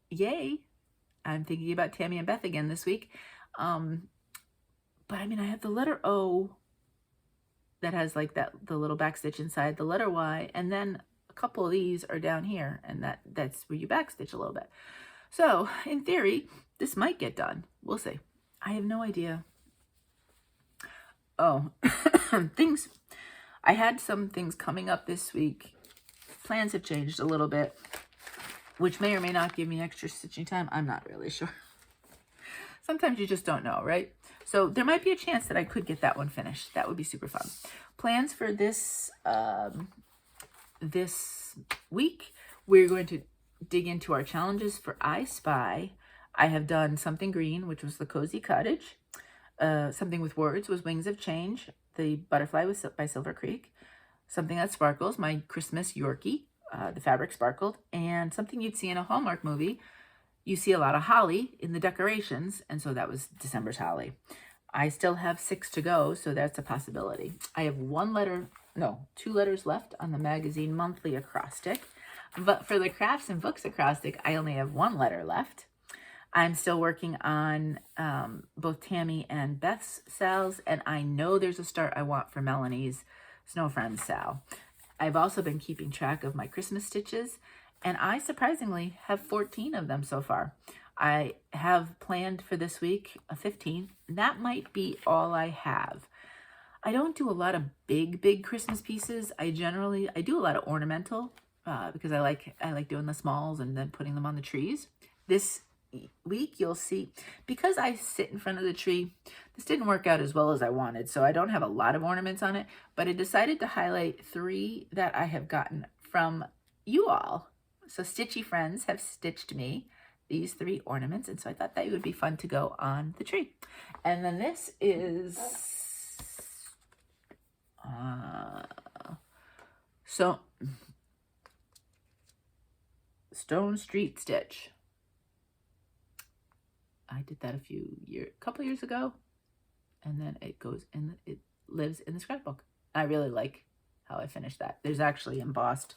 yay. I'm thinking about Tammy and Beth again this week. But I mean, I have the letter O that has like the little back stitch inside, the letter Y, and then a couple of these are down here, and that's where you back stitch a little bit. So in theory, this might get done. We'll see. I have no idea. Oh, things. I had some things coming up this week. Plans have changed a little bit, which may or may not give me extra stitching time. I'm not really sure. Sometimes you just don't know, right? So there might be a chance that I could get that one finished. That would be super fun. Plans for this this week, we're going to dig into our challenges for I Spy. I have done Something Green, which was the Cozy Cottage. Something with Words was Wings of Change. The Butterfly was by Silver Creek. Something That Sparkles, my Christmas Yorkie. The fabric sparkled. And something you'd see in a Hallmark movie. You see a lot of holly in the decorations, and so that was December's holly. I still have 6 to go, so that's a possibility. I have 2 letters left on the magazine monthly acrostic, but for the crafts and books acrostic, I only have 1 letter left. I'm still working on both Tammy and Beth's Sal's, and I know there's a start I want for Melanie's Snow Friends Sal. I've also been keeping track of my Christmas stitches, and I surprisingly have 14 of them so far. I have planned for this week a 15. That might be all I have. I don't do a lot of big Christmas pieces. I do a lot of ornamental because I like doing the smalls and then putting them on the trees. This week you'll see, because I sit in front of the tree, this didn't work out as well as I wanted, so I don't have a lot of ornaments on it, but I decided to highlight 3 that I have gotten from you all. So Stitchy friends have stitched me these 3 ornaments, and so I thought that would be fun to go on the tree. And then this is Stone Street Stitch. I did that a couple years ago, and then it lives in the scrapbook. I really like how I finished that. There's actually embossed,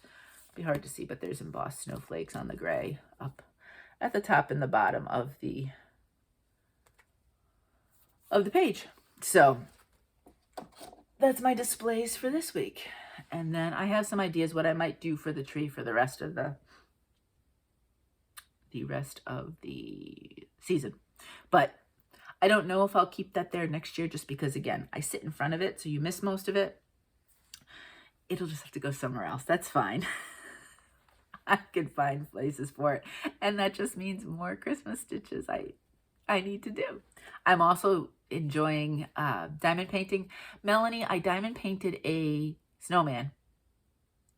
be hard to see, but there's embossed snowflakes on the gray up at the top and the bottom of the page. So that's my displays for this week. And then I have some ideas what I might do for the tree for the rest of the season. But I don't know if I'll keep that there next year, just because, again, I sit in front of it, so you miss most of it. It'll just have to go somewhere else. That's fine. I can find places for it. And that just means more Christmas stitches I need to do. I'm also enjoying diamond painting. Melanie, I diamond painted a snowman.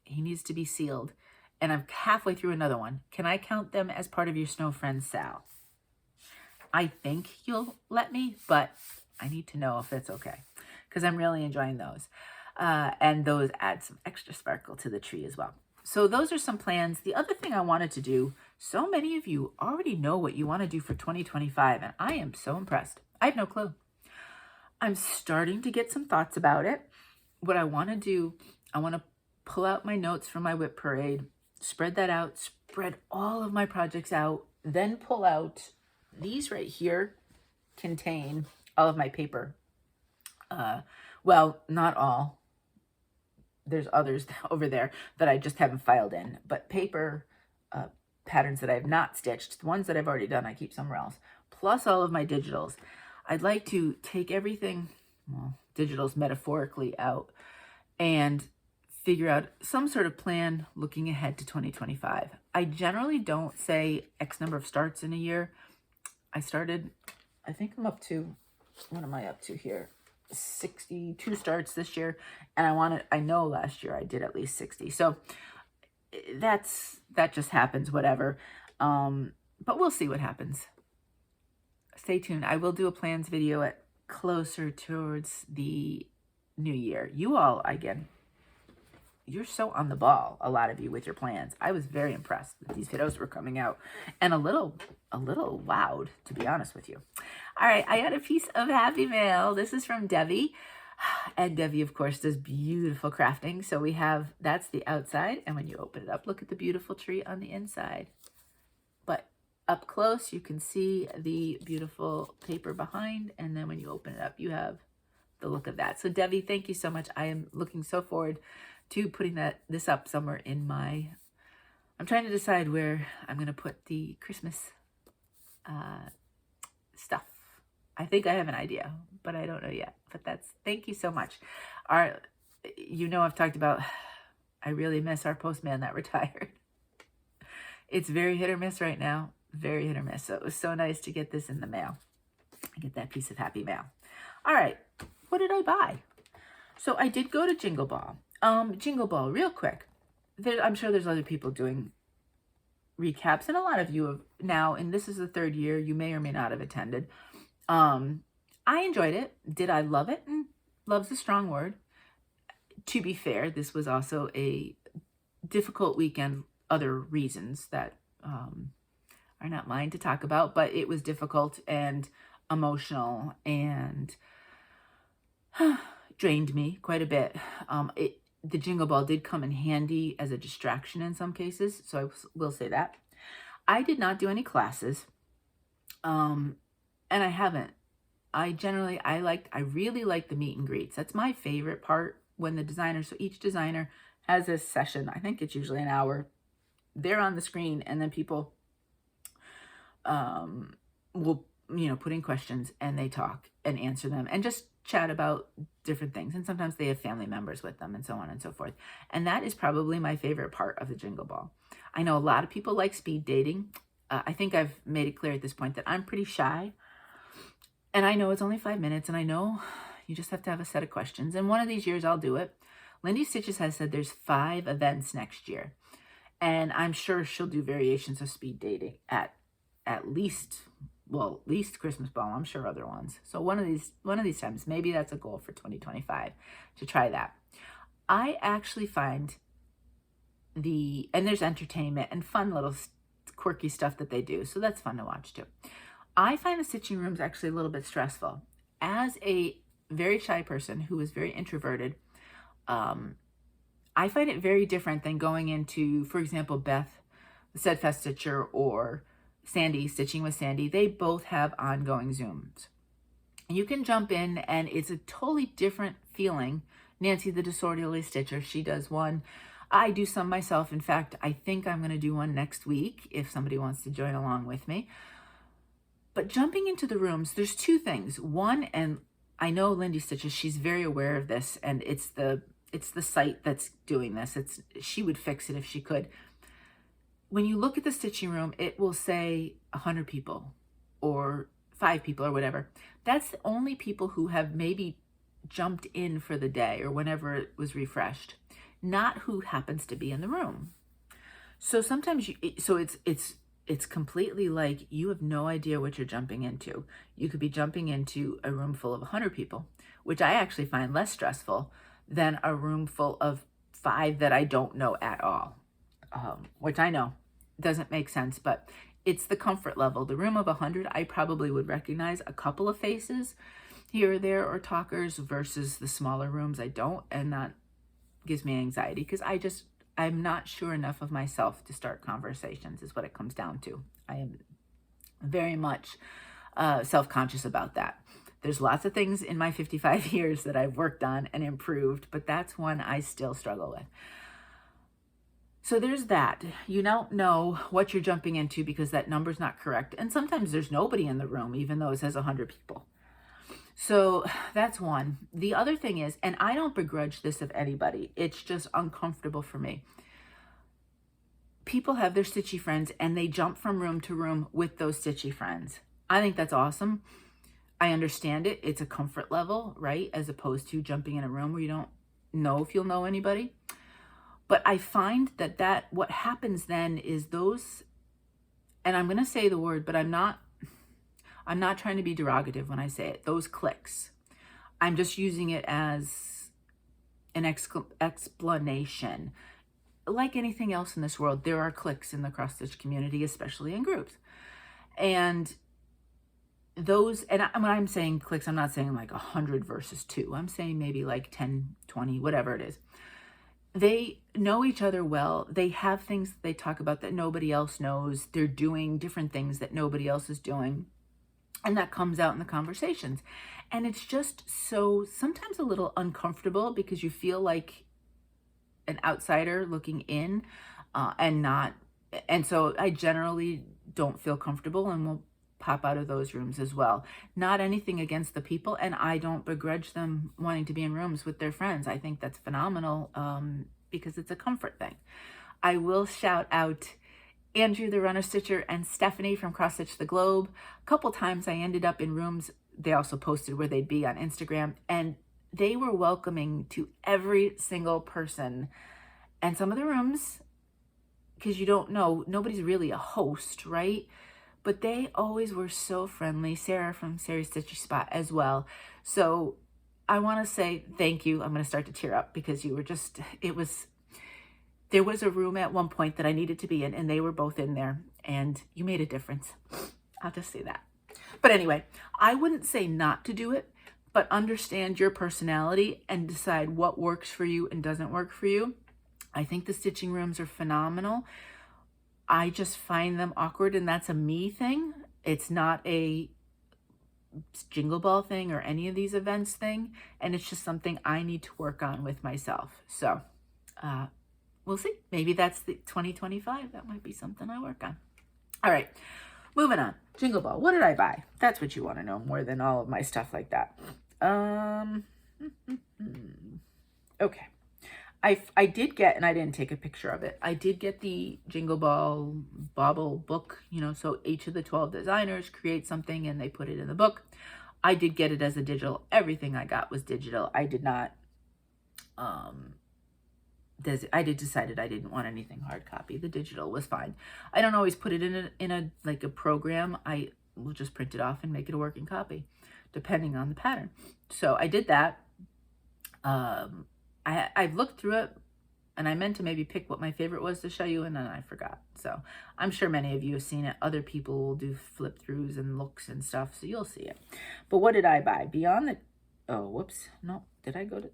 He needs to be sealed. And I'm halfway through another one. Can I count them as part of your Snow Friends Sal? I think you'll let me, but I need to know if it's okay, because I'm really enjoying those. And those add some extra sparkle to the tree as well. So those are some plans. The other thing I wanted to do, so many of you already know what you want to do for 2025, and I am so impressed. I have no clue. I'm starting to get some thoughts about it. What I want to do, I want to pull out my notes from my whip parade, spread that out, spread all of my projects out, then pull out these right here contain all of my paper. Well, not all. There's others over there that I just haven't filed in, but paper patterns that I have not stitched, the ones that I've already done, I keep somewhere else, plus all of my digitals. I'd like to take everything, well, digitals metaphorically, out and figure out some sort of plan looking ahead to 2025. I generally don't say X number of starts in a year. I think I'm up to, what am I up to here? 62 starts this year, and I know last year I did at least 60. So that just happens, whatever. But we'll see what happens. Stay tuned. I will do a plans video at closer towards the new year. You all, again, you're so on the ball, a lot of you, with your plans. I was very impressed that these videos were coming out, and a little wowed, to be honest with you. All right, I got a piece of Happy Mail. This is from Debbie. And Debbie, of course, does beautiful crafting. So we have, that's the outside. And when you open it up, look at the beautiful tree on the inside. But up close, you can see the beautiful paper behind. And then when you open it up, you have the look of that. So Debbie, thank you so much. I am looking so forward to putting this up somewhere in my, I'm trying to decide where I'm going to put the Christmas stuff. I think I have an idea, but I don't know yet. But that's, thank you so much. I've talked about, I really miss our postman that retired. It's very hit or miss right now. Very hit or miss. So it was so nice to get this in the mail. Get that piece of happy mail. All right. What did I buy? So I did go to Jingle Ball. Jingle Ball, real quick. I'm sure there's other people doing recaps, and a lot of you have now, and this is the third year, you may or may not have attended. I enjoyed it. Did I love it? Love's a strong word. To be fair, this was also a difficult weekend, other reasons that are not mine to talk about, but it was difficult and emotional and drained me quite a bit. The Jingle Ball did come in handy as a distraction in some cases, so I will say that. I did not do any classes, and I haven't. I really like the meet and greets. That's my favorite part when the designers, so each designer has a session. I think it's usually an hour. They're on the screen, and then people will, put in questions, and they talk and answer them and just chat about different things. And sometimes they have family members with them and so on and so forth. And that is probably my favorite part of the Jingle Ball. I know a lot of people like speed dating. I think I've made it clear at this point that I'm pretty shy. And I know it's only 5 minutes, and I know you just have to have a set of questions. And one of these years I'll do it. Lindy Stitches has said there's 5 events next year. And I'm sure she'll do variations of speed dating at least Christmas Ball. I'm sure other ones. So one of these times, maybe that's a goal for 2025 to try that. I actually find and there's entertainment and fun little quirky stuff that they do. So that's fun to watch too. I find the stitching rooms actually a little bit stressful. As a very shy person who is very introverted, I find it very different than going into, for example, Beth, the Steadfast Stitcher, or Sandy, Stitching with Sandy. They both have ongoing Zooms. You can jump in, and it's a totally different feeling. Nancy, the Disorderly Stitcher, she does one. I do some myself. In fact, I think I'm going to do one next week if somebody wants to join along with me. But jumping into the rooms, there's 2 things. One, and I know Lindy Stitches, she's very aware of this, and it's the site that's doing this. She would fix it if she could. When you look at the stitching room, it will say 100 people or 5 people or whatever. That's the only people who have maybe jumped in for the day or whenever it was refreshed, not who happens to be in the room. So sometimes it's completely like you have no idea what you're jumping into. You could be jumping into a room full of 100 people, which I actually find less stressful than a room full of 5 that I don't know at all, which I know doesn't make sense, but it's the comfort level. The room of 100, I probably would recognize a couple of faces here or there or talkers versus the smaller rooms I don't, and that gives me anxiety because I'm not sure enough of myself to start conversations is what it comes down to. I am very much self-conscious about that. There's lots of things in my 55 years that I've worked on and improved, but that's one I still struggle with. So there's that. You don't know what you're jumping into because that number's not correct. And sometimes there's nobody in the room, even though it says 100 people. So that's one. The other thing is, and I don't begrudge this of anybody, it's just uncomfortable for me. People have their stitchy friends and they jump from room to room with those stitchy friends. I think that's awesome. I understand it. It's a comfort level, right? As opposed to jumping in a room where you don't know if you'll know anybody. But I find that what happens then is those, and I'm going to say the word, but I'm not trying to be derogative when I say it, those clicks. I'm just using it as an explanation. Like anything else in this world, there are clicks in the cross-stitch community, especially in groups. And those, and when I'm saying clicks, I'm not saying like 100 versus 2. I'm saying maybe like 10, 20, whatever it is. They know each other well. They have things that they talk about that nobody else knows. They're doing different things that nobody else is doing. And that comes out in the conversations. And it's just so sometimes a little uncomfortable because you feel like an outsider looking in and so I generally don't feel comfortable and will pop out of those rooms as well. Not anything against the people, and I don't begrudge them wanting to be in rooms with their friends. I think that's phenomenal because it's a comfort thing. I will shout out Andrew, the runner stitcher, and Stephanie from Cross Stitch the Globe. A couple times I ended up in rooms. They also posted where they'd be on Instagram, and they were welcoming to every single person. And some of the rooms, because you don't know, nobody's really a host, right? But they always were so friendly. Sarah from Sarah's Stitchy Spot as well. So I want to say thank you. I'm going to start to tear up because you were just, there was a room at one point that I needed to be in, and they were both in there, and you made a difference. I'll just say that. But anyway, I wouldn't say not to do it, but understand your personality and decide what works for you and doesn't work for you. I think the stitching rooms are phenomenal. I just find them awkward, and that's a me thing. It's not a Jingle Ball thing or any of these events thing, and it's just something I need to work on with myself. So we'll see. Maybe that's the 2025. That might be something I work on. All right, moving on. Jingle Ball. What did I buy? That's what you want to know more than all of my stuff like that. Okay. I did get, and I didn't take a picture of it, I did get the Jingle Ball Bauble book, you know, so each of the 12 designers create something and they put it in the book. I did get it as a digital. Everything I got was digital. I did not, I decided I didn't want anything hard copy. The digital was fine. I don't always put it in a like a program. I will just print it off and make it a working copy, depending on the pattern. So I did that. I looked through it, and I meant to maybe pick what my favorite was to show you, and then I forgot. So I'm sure many of you have seen it. Other people will do flip throughs and looks and stuff, so you'll see it. But what did I buy? Beyond the, oh, whoops. No, did I go to,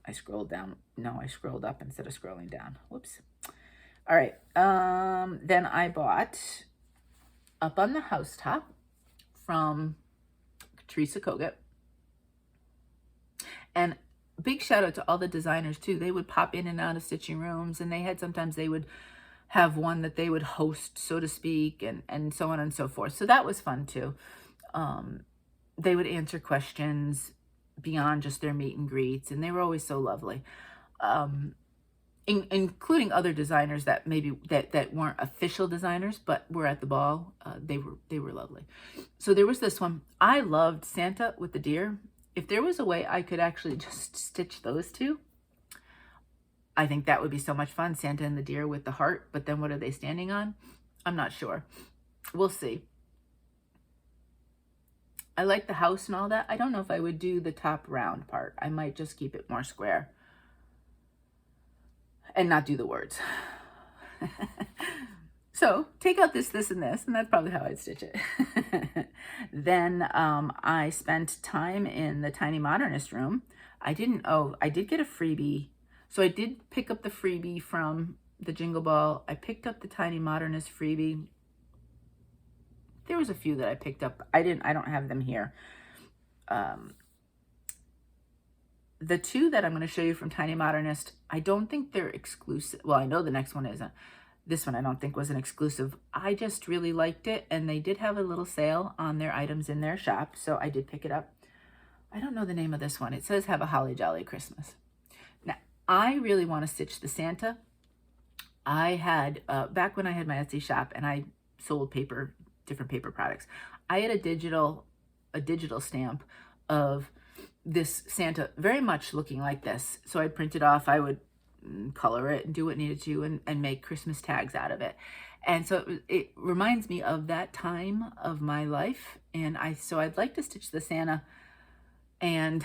I scrolled down. No, I scrolled up instead of scrolling down. Whoops. All right. Then I bought Up on the Housetop from Teresa Kogut. And big shout out to all the designers too. They would pop in and out of stitching rooms, and they had, sometimes they would have one that they would host, so to speak, and so on and so forth. So that was fun too. They would answer questions beyond just their meet and greets, and they were always so lovely. Including other designers that maybe that weren't official designers but were at the ball. They were lovely. So there was this one. I loved Santa with the deer. If there was a way I could actually just stitch those two, I think that would be so much fun. Santa and the deer with the heart, but then what are they standing on? I'm not sure. We'll see. I like the house and all that. I don't know if I would do the top round part. I might just keep it more square and not do the words. So take out this, this, and this, and that's probably how I'd stitch it. Then I spent time in the Tiny Modernist room. I did get a freebie. So I did pick up the freebie from the Jingle Ball. I picked up the Tiny Modernist freebie. There was a few that I picked up. I don't have them here. The two that I'm going to show you from Tiny Modernist, I don't think they're exclusive. Well, I know the next one isn't. This one I don't think was an exclusive. I just really liked it, and they did have a little sale on their items in their shop, so I did pick it up. I don't know the name of this one. It says Have a Holly Jolly Christmas. Now, I really want to stitch the Santa. I had, back when I had my Etsy shop and I sold paper, different paper products, I had a digital stamp of this Santa very much looking like this. So I'd print it off. I would color it and do what needed to and make Christmas tags out of it. And so it reminds me of that time of my life. And so I'd like to stitch the Santa and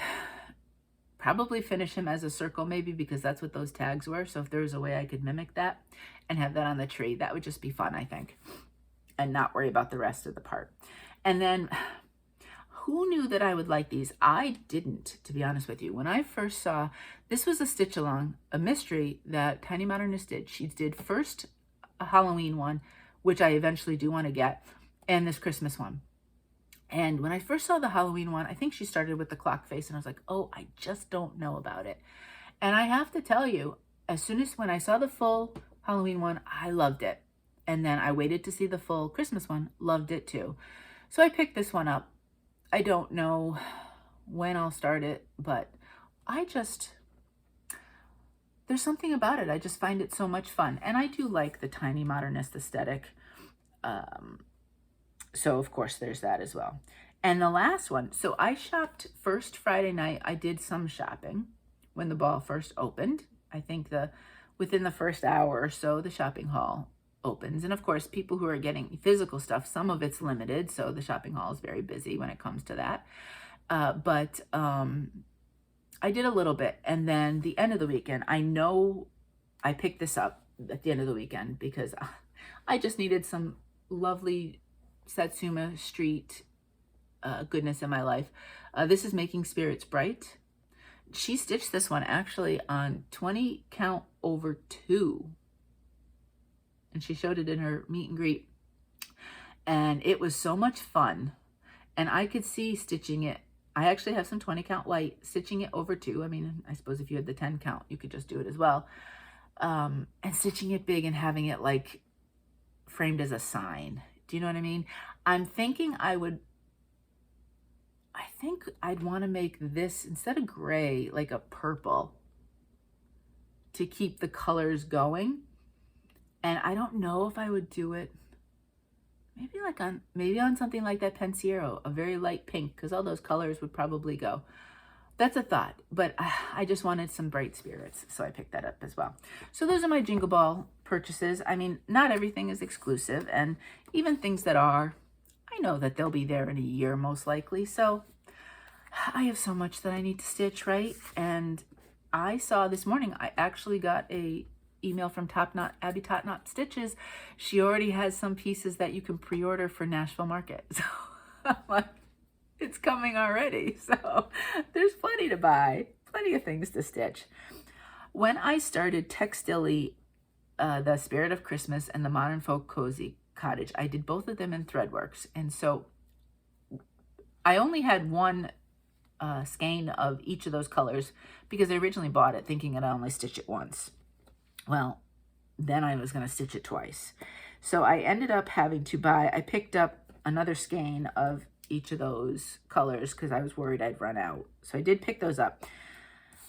probably finish him as a circle maybe, because that's what those tags were. So if there was a way I could mimic that and have that on the tree, that would just be fun, I think, and not worry about the rest of the part. And then who knew that I would like these? I didn't, to be honest with you. When I first saw, this was a stitch along, a mystery that Tiny Modernist did. She did first a Halloween one, which I eventually do want to get, and this Christmas one. And when I first saw the Halloween one, I think she started with the clock face, and I was like, oh, I just don't know about it. And I have to tell you, as soon as when I saw the full Halloween one, I loved it. And then I waited to see the full Christmas one, loved it too. So I picked this one up. I don't know when I'll start it, but there's something about it. I just find it so much fun. And I do like the Tiny Modernist aesthetic. So of course there's that as well. And the last one, so I shopped first Friday night. I did some shopping when the ball first opened. I think within the first hour or so, the shopping hall opens. And of course, people who are getting physical stuff, some of it's limited, so the shopping hall is very busy when it comes to that. But I did a little bit, and then the end of the weekend, I know I picked this up at the end of the weekend because I just needed some lovely Satsuma Street goodness in my life. This is Making Spirits Bright. She stitched this one actually on 20 count over 2. And she showed it in her meet and greet. And it was so much fun. And I could see stitching it. I actually have some 20 count white, stitching it over 2. I mean, I suppose if you had the 10 count, you could just do it as well. And stitching it big and having it like framed as a sign. Do you know what I mean? I'm thinking I think I'd want to make this, instead of gray, like a purple to keep the colors going. And I don't know if I would do it maybe on something like that Pensiero, a very light pink, because all those colors would probably go. That's a thought, but I just wanted some bright spirits, so I picked that up as well. So those are my Jingle Ball purchases. I mean, not everything is exclusive, and even things that are, I know that they'll be there in a year most likely. So I have so much that I need to stitch, right? And I saw this morning, I actually got a email from Abby Topknot Stitches. She already has some pieces that you can pre-order for Nashville Market. So I'm like, it's coming already. So there's plenty to buy, plenty of things to stitch. When I started Textilly, the Spirit of Christmas and the Modern Folk Cozy Cottage, I did both of them in Threadworks. And so I only had one skein of each of those colors because I originally bought it thinking I'd only stitch it once. Well, then I was going to stitch it twice. So I ended up having to I picked up another skein of each of those colors because I was worried I'd run out. So I did pick those up.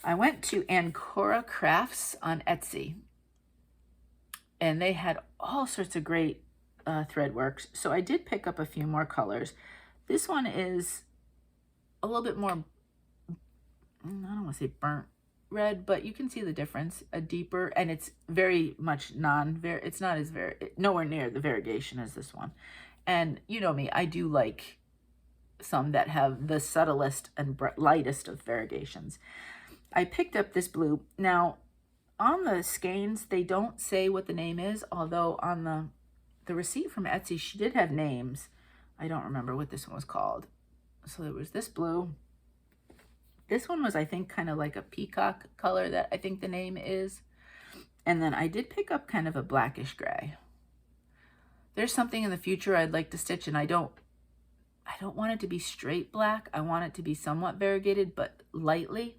I went to Ancora Crafts on Etsy, and they had all sorts of great thread works. So I did pick up a few more colors. This one is a little bit more, I don't want to say burnt red, but you can see the difference, a deeper, and it's very much it's not as nowhere near the variegation as this one. And you know me, I do like some that have the subtlest and lightest of variegations. I picked up this blue. Now, on the skeins, they don't say what the name is, although on the receipt from Etsy, she did have names. I don't remember what this one was called. So there was this blue. This one was, I think, kind of like a peacock color that I think the name is. And then I did pick up kind of a blackish gray. There's something in the future I'd like to stitch, and I don't want it to be straight black. I want it to be somewhat variegated, but lightly.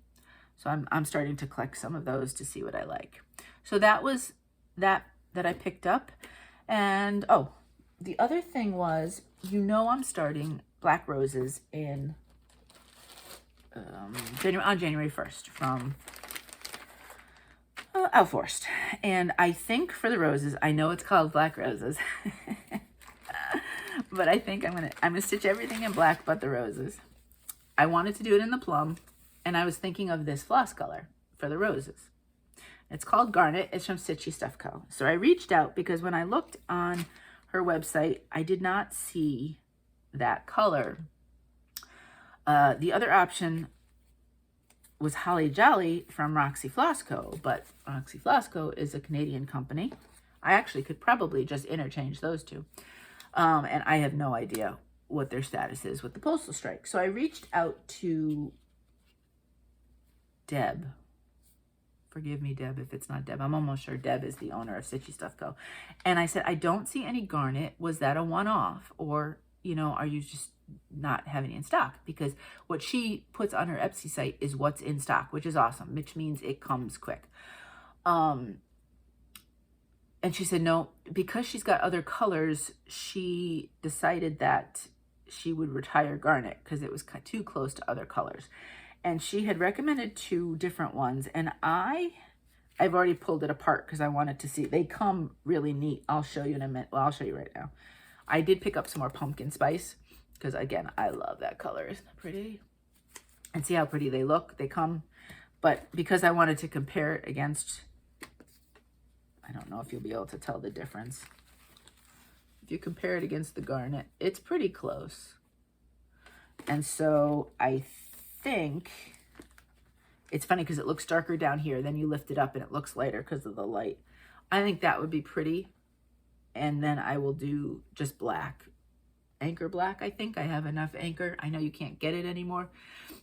So I'm starting to collect some of those to see what I like. So that was that I picked up. And, oh, the other thing was, I'm starting Black Roses in on January 1st from Outforced. And I think for the roses, I know it's called Black Roses, but I think I'm gonna stitch everything in black but the roses. I wanted to do it in the plum, and I was thinking of this floss color for the roses. It's called Garnet. It's from Stitchy Stuff Co. So I reached out because when I looked on her website, I did not see that color. The other option was Holly Jolly from Roxy Floss Co. But Roxy Floss Co. is a Canadian company. I actually could probably just interchange those two. And I have no idea what their status is with the postal strike. So I reached out to Deb. Forgive me, Deb, if it's not Deb. I'm almost sure Deb is the owner of Stitchy Stuff Co. And I said, I don't see any garnet. Was that a one-off? Or, you know, are you just not having it in stock? Because what she puts on her Etsy site is what's in stock, which is awesome, which means it comes quick. And she said, no, because she's got other colors, she decided that she would retire garnet because it was too close to other colors. And she had recommended 2 different ones, and I've already pulled it apart because I wanted to see. They come really neat. I'll show you in a minute. Well, I'll show you right now. I did pick up some more pumpkin spice because, again, I love that color. Isn't that pretty? And see how pretty they look? They come, but because I wanted to compare it against, I don't know if you'll be able to tell the difference. If you compare it against the garnet, it's pretty close. And so I think it's funny because it looks darker down here, then you lift it up and it looks lighter because of the light. I think that would be pretty. And then I will do just black, anchor black. I think I have enough anchor. I know you can't get it anymore,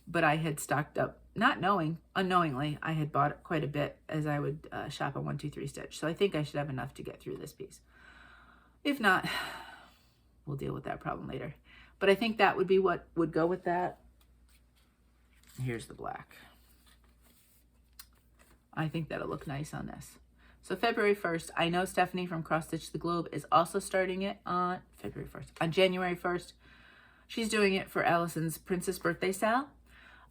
but I had stocked up, not knowing, unknowingly, I had bought quite a bit as I would shop on 123 Stitch. So I think I should have enough to get through this piece. If not, we'll deal with that problem later. But I think that would be what would go with that. Here's the black. I think that'll look nice on this. So February 1st, I know Stephanie from Cross Stitch the Globe is also starting it on February 1st. On January 1st, she's doing it for Allison's Princess Birthday Sal.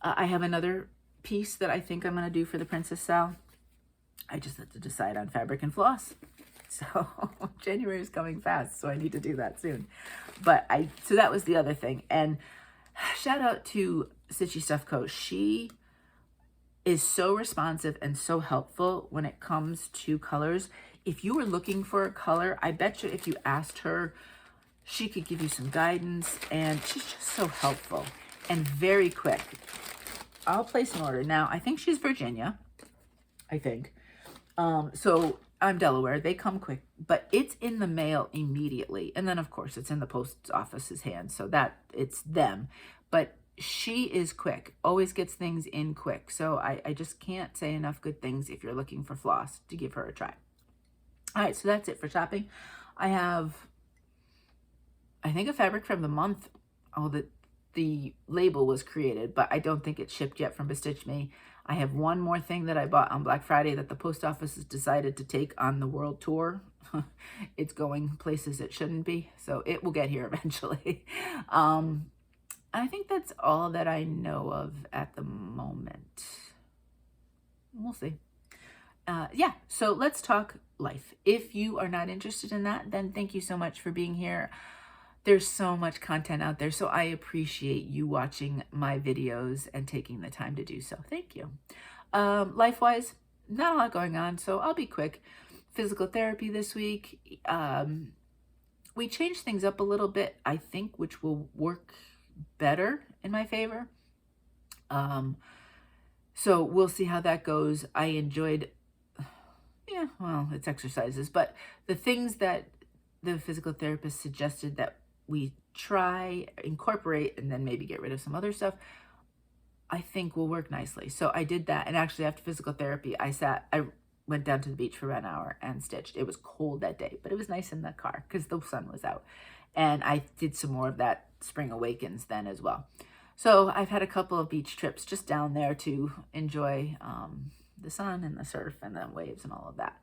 I have another piece that I think I'm going to do for the Princess Sal. I just have to decide on fabric and floss. So January is coming fast, so I need to do that soon. But so that was the other thing. And shout out to Stitchy Stuff Co. She is so responsive and so helpful when it comes to colors. If you were looking for a color, I bet you if you asked her, she could give you some guidance, and she's just so helpful and very quick. I'll place an order. Now, I think she's Virginia, I think. So I'm Delaware. They come quick, but it's in the mail immediately. And then, of course, it's in the post office's hands, so that it's them. But she is quick, always gets things in quick. So I just can't say enough good things if you're looking for floss to give her a try. All right, so that's it for shopping. I have, I think, a fabric from the month. Oh, the label was created, but I don't think it's shipped yet from Bestitch Me. I have one more thing that I bought on Black Friday that the post office has decided to take on the world tour. It's going places it shouldn't be, so it will get here eventually. I think that's all that I know of at the moment. We'll see. Yeah, so let's talk life. If you are not interested in that, then thank you so much for being here. There's so much content out there, so I appreciate you watching my videos and taking the time to do so. Thank you. Life-wise, not a lot going on, so I'll be quick. Physical therapy this week. We changed things up a little bit, I think, which will work better in my favor. So we'll see how that goes. I enjoyed, yeah, well, it's exercises, but the things that the physical therapist suggested that we try, incorporate, and then maybe get rid of some other stuff, I think will work nicely. So I did that. And actually after physical therapy, I went down to the beach for about an hour and stitched. It was cold that day, but it was nice in the car because the sun was out. And I did some more of that Spring Awakens then as well. So I've had a couple of beach trips just down there to enjoy the sun and the surf and the waves and all of that.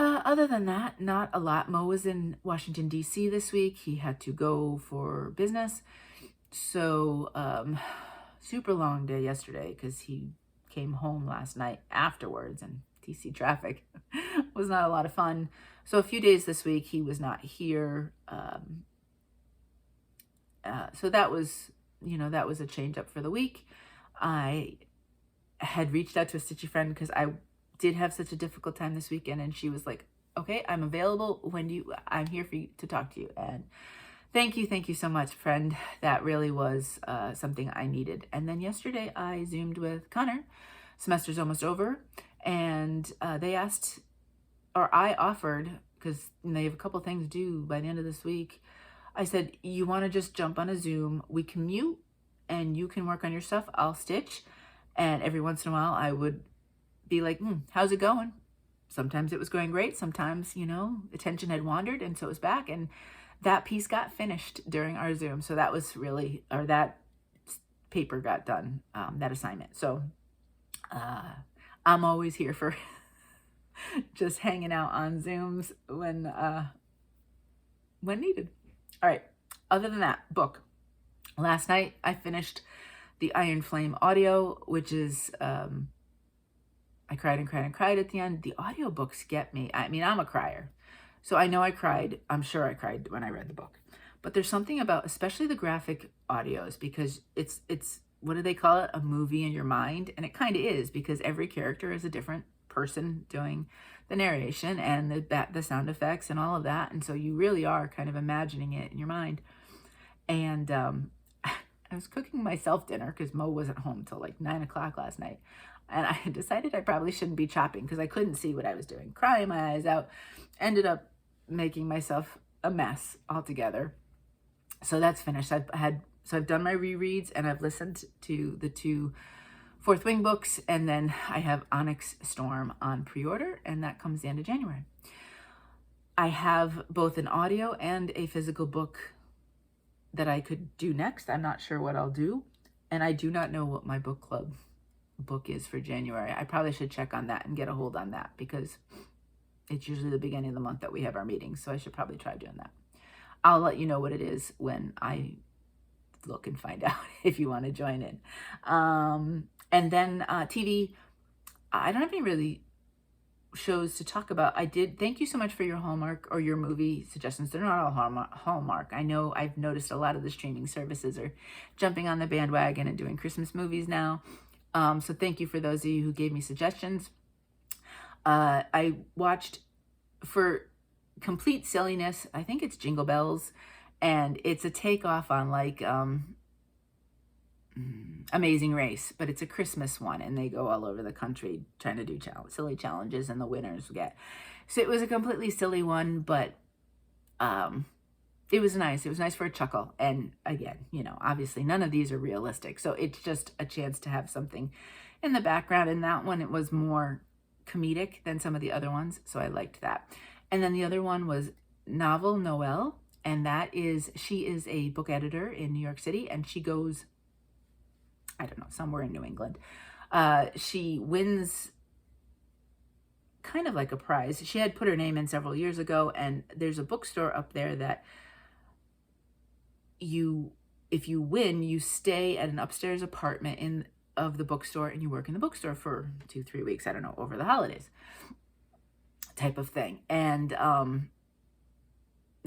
Other than that, not a lot. Mo was in Washington, D.C. this week. He had to go for business. So super long day yesterday because he came home last night afterwards, and DC traffic was not a lot of fun. So a few days this week he was not here. So that was, that was a change up for the week. I had reached out to a Stitchy friend because I did have such a difficult time this weekend, and she was like, okay, I'm available when I'm here for you to talk to you. And thank you so much, friend. That really was something I needed. And then yesterday I Zoomed with Connor. Semester's almost over, and they asked, or I offered, because they have a couple things due by the end of this week, I said, you want to just jump on a Zoom, we can mute and you can work on your stuff, I'll stitch. And every once in a while I would be like, how's it going? Sometimes it was going great. Sometimes, you know, attention had wandered and so it was back. And that piece got finished during our Zoom. So that was really, or that paper got done, that assignment. So I'm always here for just hanging out on Zooms when needed. All right. Other than that, book. Last night I finished the Iron Flame audio, which is, I cried and cried and cried at the end. The audiobooks get me. I mean, I'm a crier. So I know I cried. I'm sure I cried when I read the book. But there's something about, especially the graphic audios, because it's what do they call it? A movie in your mind. And it kind of is, because every character is a different person doing the narration and the sound effects and all of that. And so you really are kind of imagining it in your mind. And I was cooking myself dinner because Mo wasn't home till like 9 o'clock last night. And I decided I probably shouldn't be chopping because I couldn't see what I was doing. Crying my eyes out. Ended up making myself a mess altogether. So that's finished. I've done my rereads and I've listened to the 2 Fourth Wing books. And then I have Onyx Storm on pre-order and that comes the end of January. I have both an audio and a physical book that I could do next. I'm not sure what I'll do. And I do not know what my book club book is for January. I probably should check on that and get a hold on that because it's usually the beginning of the month that we have our meetings. So I should probably try doing that. I'll let you know what it is when I look and find out if you want to join in. And then TV, I don't have any really shows to talk about. I did. Thank you so much for your Hallmark or your movie suggestions. They're not all Hallmark. I know I've noticed a lot of the streaming services are jumping on the bandwagon and doing Christmas movies now. So thank you for those of you who gave me suggestions. I watched, for complete silliness, I think it's Jingle Bells, and it's a takeoff on like Amazing Race, but it's a Christmas one, and they go all over the country trying to do silly challenges, and the winners get. So it was a completely silly one, but it was nice. It was nice for a chuckle. And again, you know, obviously none of these are realistic, so it's just a chance to have something in the background. And that one, it was more comedic than some of the other ones, so I liked that. And then the other one was Novel Noel, and that is, she is a book editor in New York City, and she goes, I don't know, somewhere in New England. She wins kind of like a prize. She had put her name in several years ago, and there's a bookstore up there that if you win, you stay at an upstairs apartment of the bookstore, and you work in the bookstore for 2-3 weeks, I don't know, over the holidays type of thing. And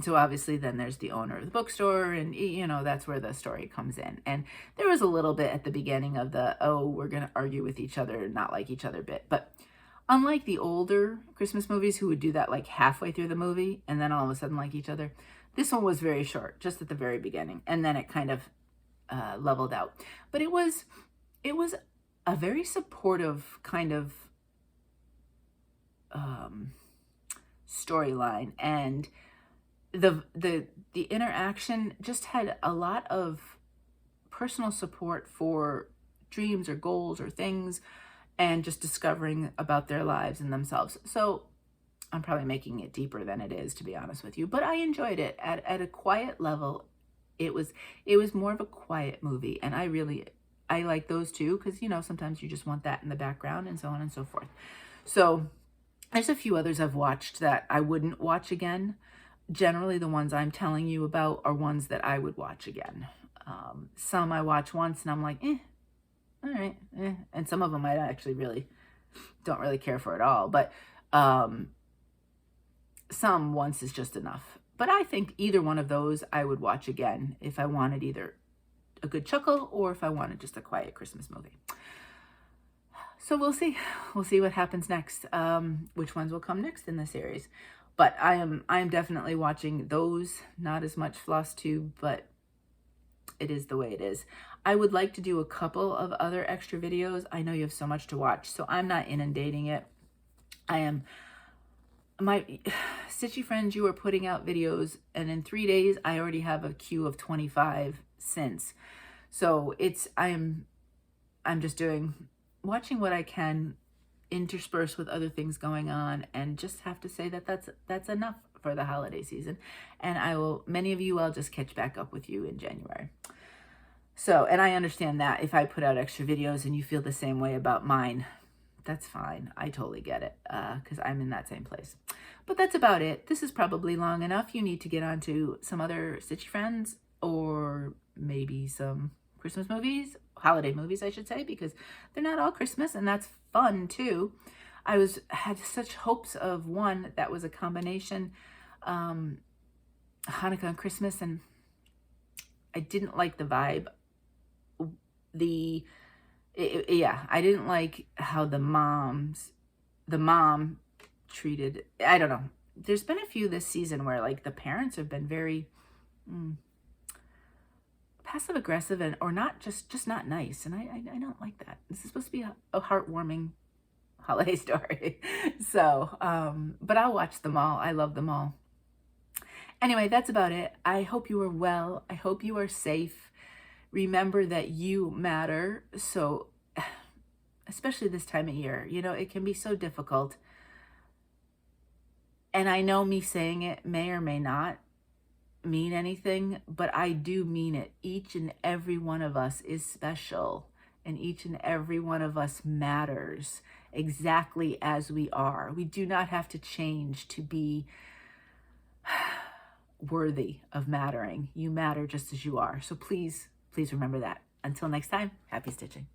so obviously then there's the owner of the bookstore, and you know, that's where the story comes in. And there was a little bit at the beginning of the, oh, we're going to argue with each other, not like each other bit. But unlike the older Christmas movies who would do that like halfway through the movie and then all of a sudden like each other, this one was very short, just at the very beginning. And then it kind of leveled out. But it was a very supportive kind of storyline, and the interaction just had a lot of personal support for dreams or goals or things, and just discovering about their lives and themselves. So I'm probably making it deeper than it is, to be honest with you, but I enjoyed it at a quiet level. It was more of a quiet movie, and I like those too, because you know, sometimes you just want that in the background, and so on and so forth. So there's a few others I've watched that I wouldn't watch again. Generally, the ones I'm telling you about are ones that I would watch again. Some I watch once and I'm like, all right, and some of them I actually don't really care for at all. But some once is just enough. But I think either one of those I would watch again if I wanted either a good chuckle or if I wanted just a quiet Christmas movie. So we'll see. We'll see what happens next. Which ones will come next in the series. But I am definitely watching those. Not as much Flosstube, but it is the way it is. I would like to do a couple of other extra videos. I know you have so much to watch, so I'm not inundating it. I am my Stitchy friends, you are putting out videos, and in 3 days, I already have a queue of 25 since. So I'm just watching what I can intersperse with other things going on, and just have to say that that's enough for the holiday season. And many of you, I'll just catch back up with you in January. So, and I understand that if I put out extra videos and you feel the same way about mine, that's fine. I totally get it, because I'm in that same place. But that's about it. This is probably long enough. You need to get on to some other Stitchy friends, or maybe some Christmas movies, holiday movies, I should say, because they're not all Christmas, and that's fun too. I had such hopes of one that was a combination Hanukkah and Christmas, and I didn't like the vibe. Yeah, I didn't like how the mom treated, I don't know. There's been a few this season where like the parents have been very passive aggressive, and or not just not nice, and I don't like that. This is supposed to be a heartwarming holiday story. So, but I'll watch them all. I love them all. Anyway, that's about it. I hope you are well. I hope you are safe. Remember that you matter. So, especially this time of year, you know, it can be so difficult. And I know me saying it may or may not mean anything, but I do mean it. Each and every one of us is special, and each and every one of us matters exactly as we are. We do not have to change to be worthy of mattering. You matter just as you are. So please remember that. Until next time, happy stitching.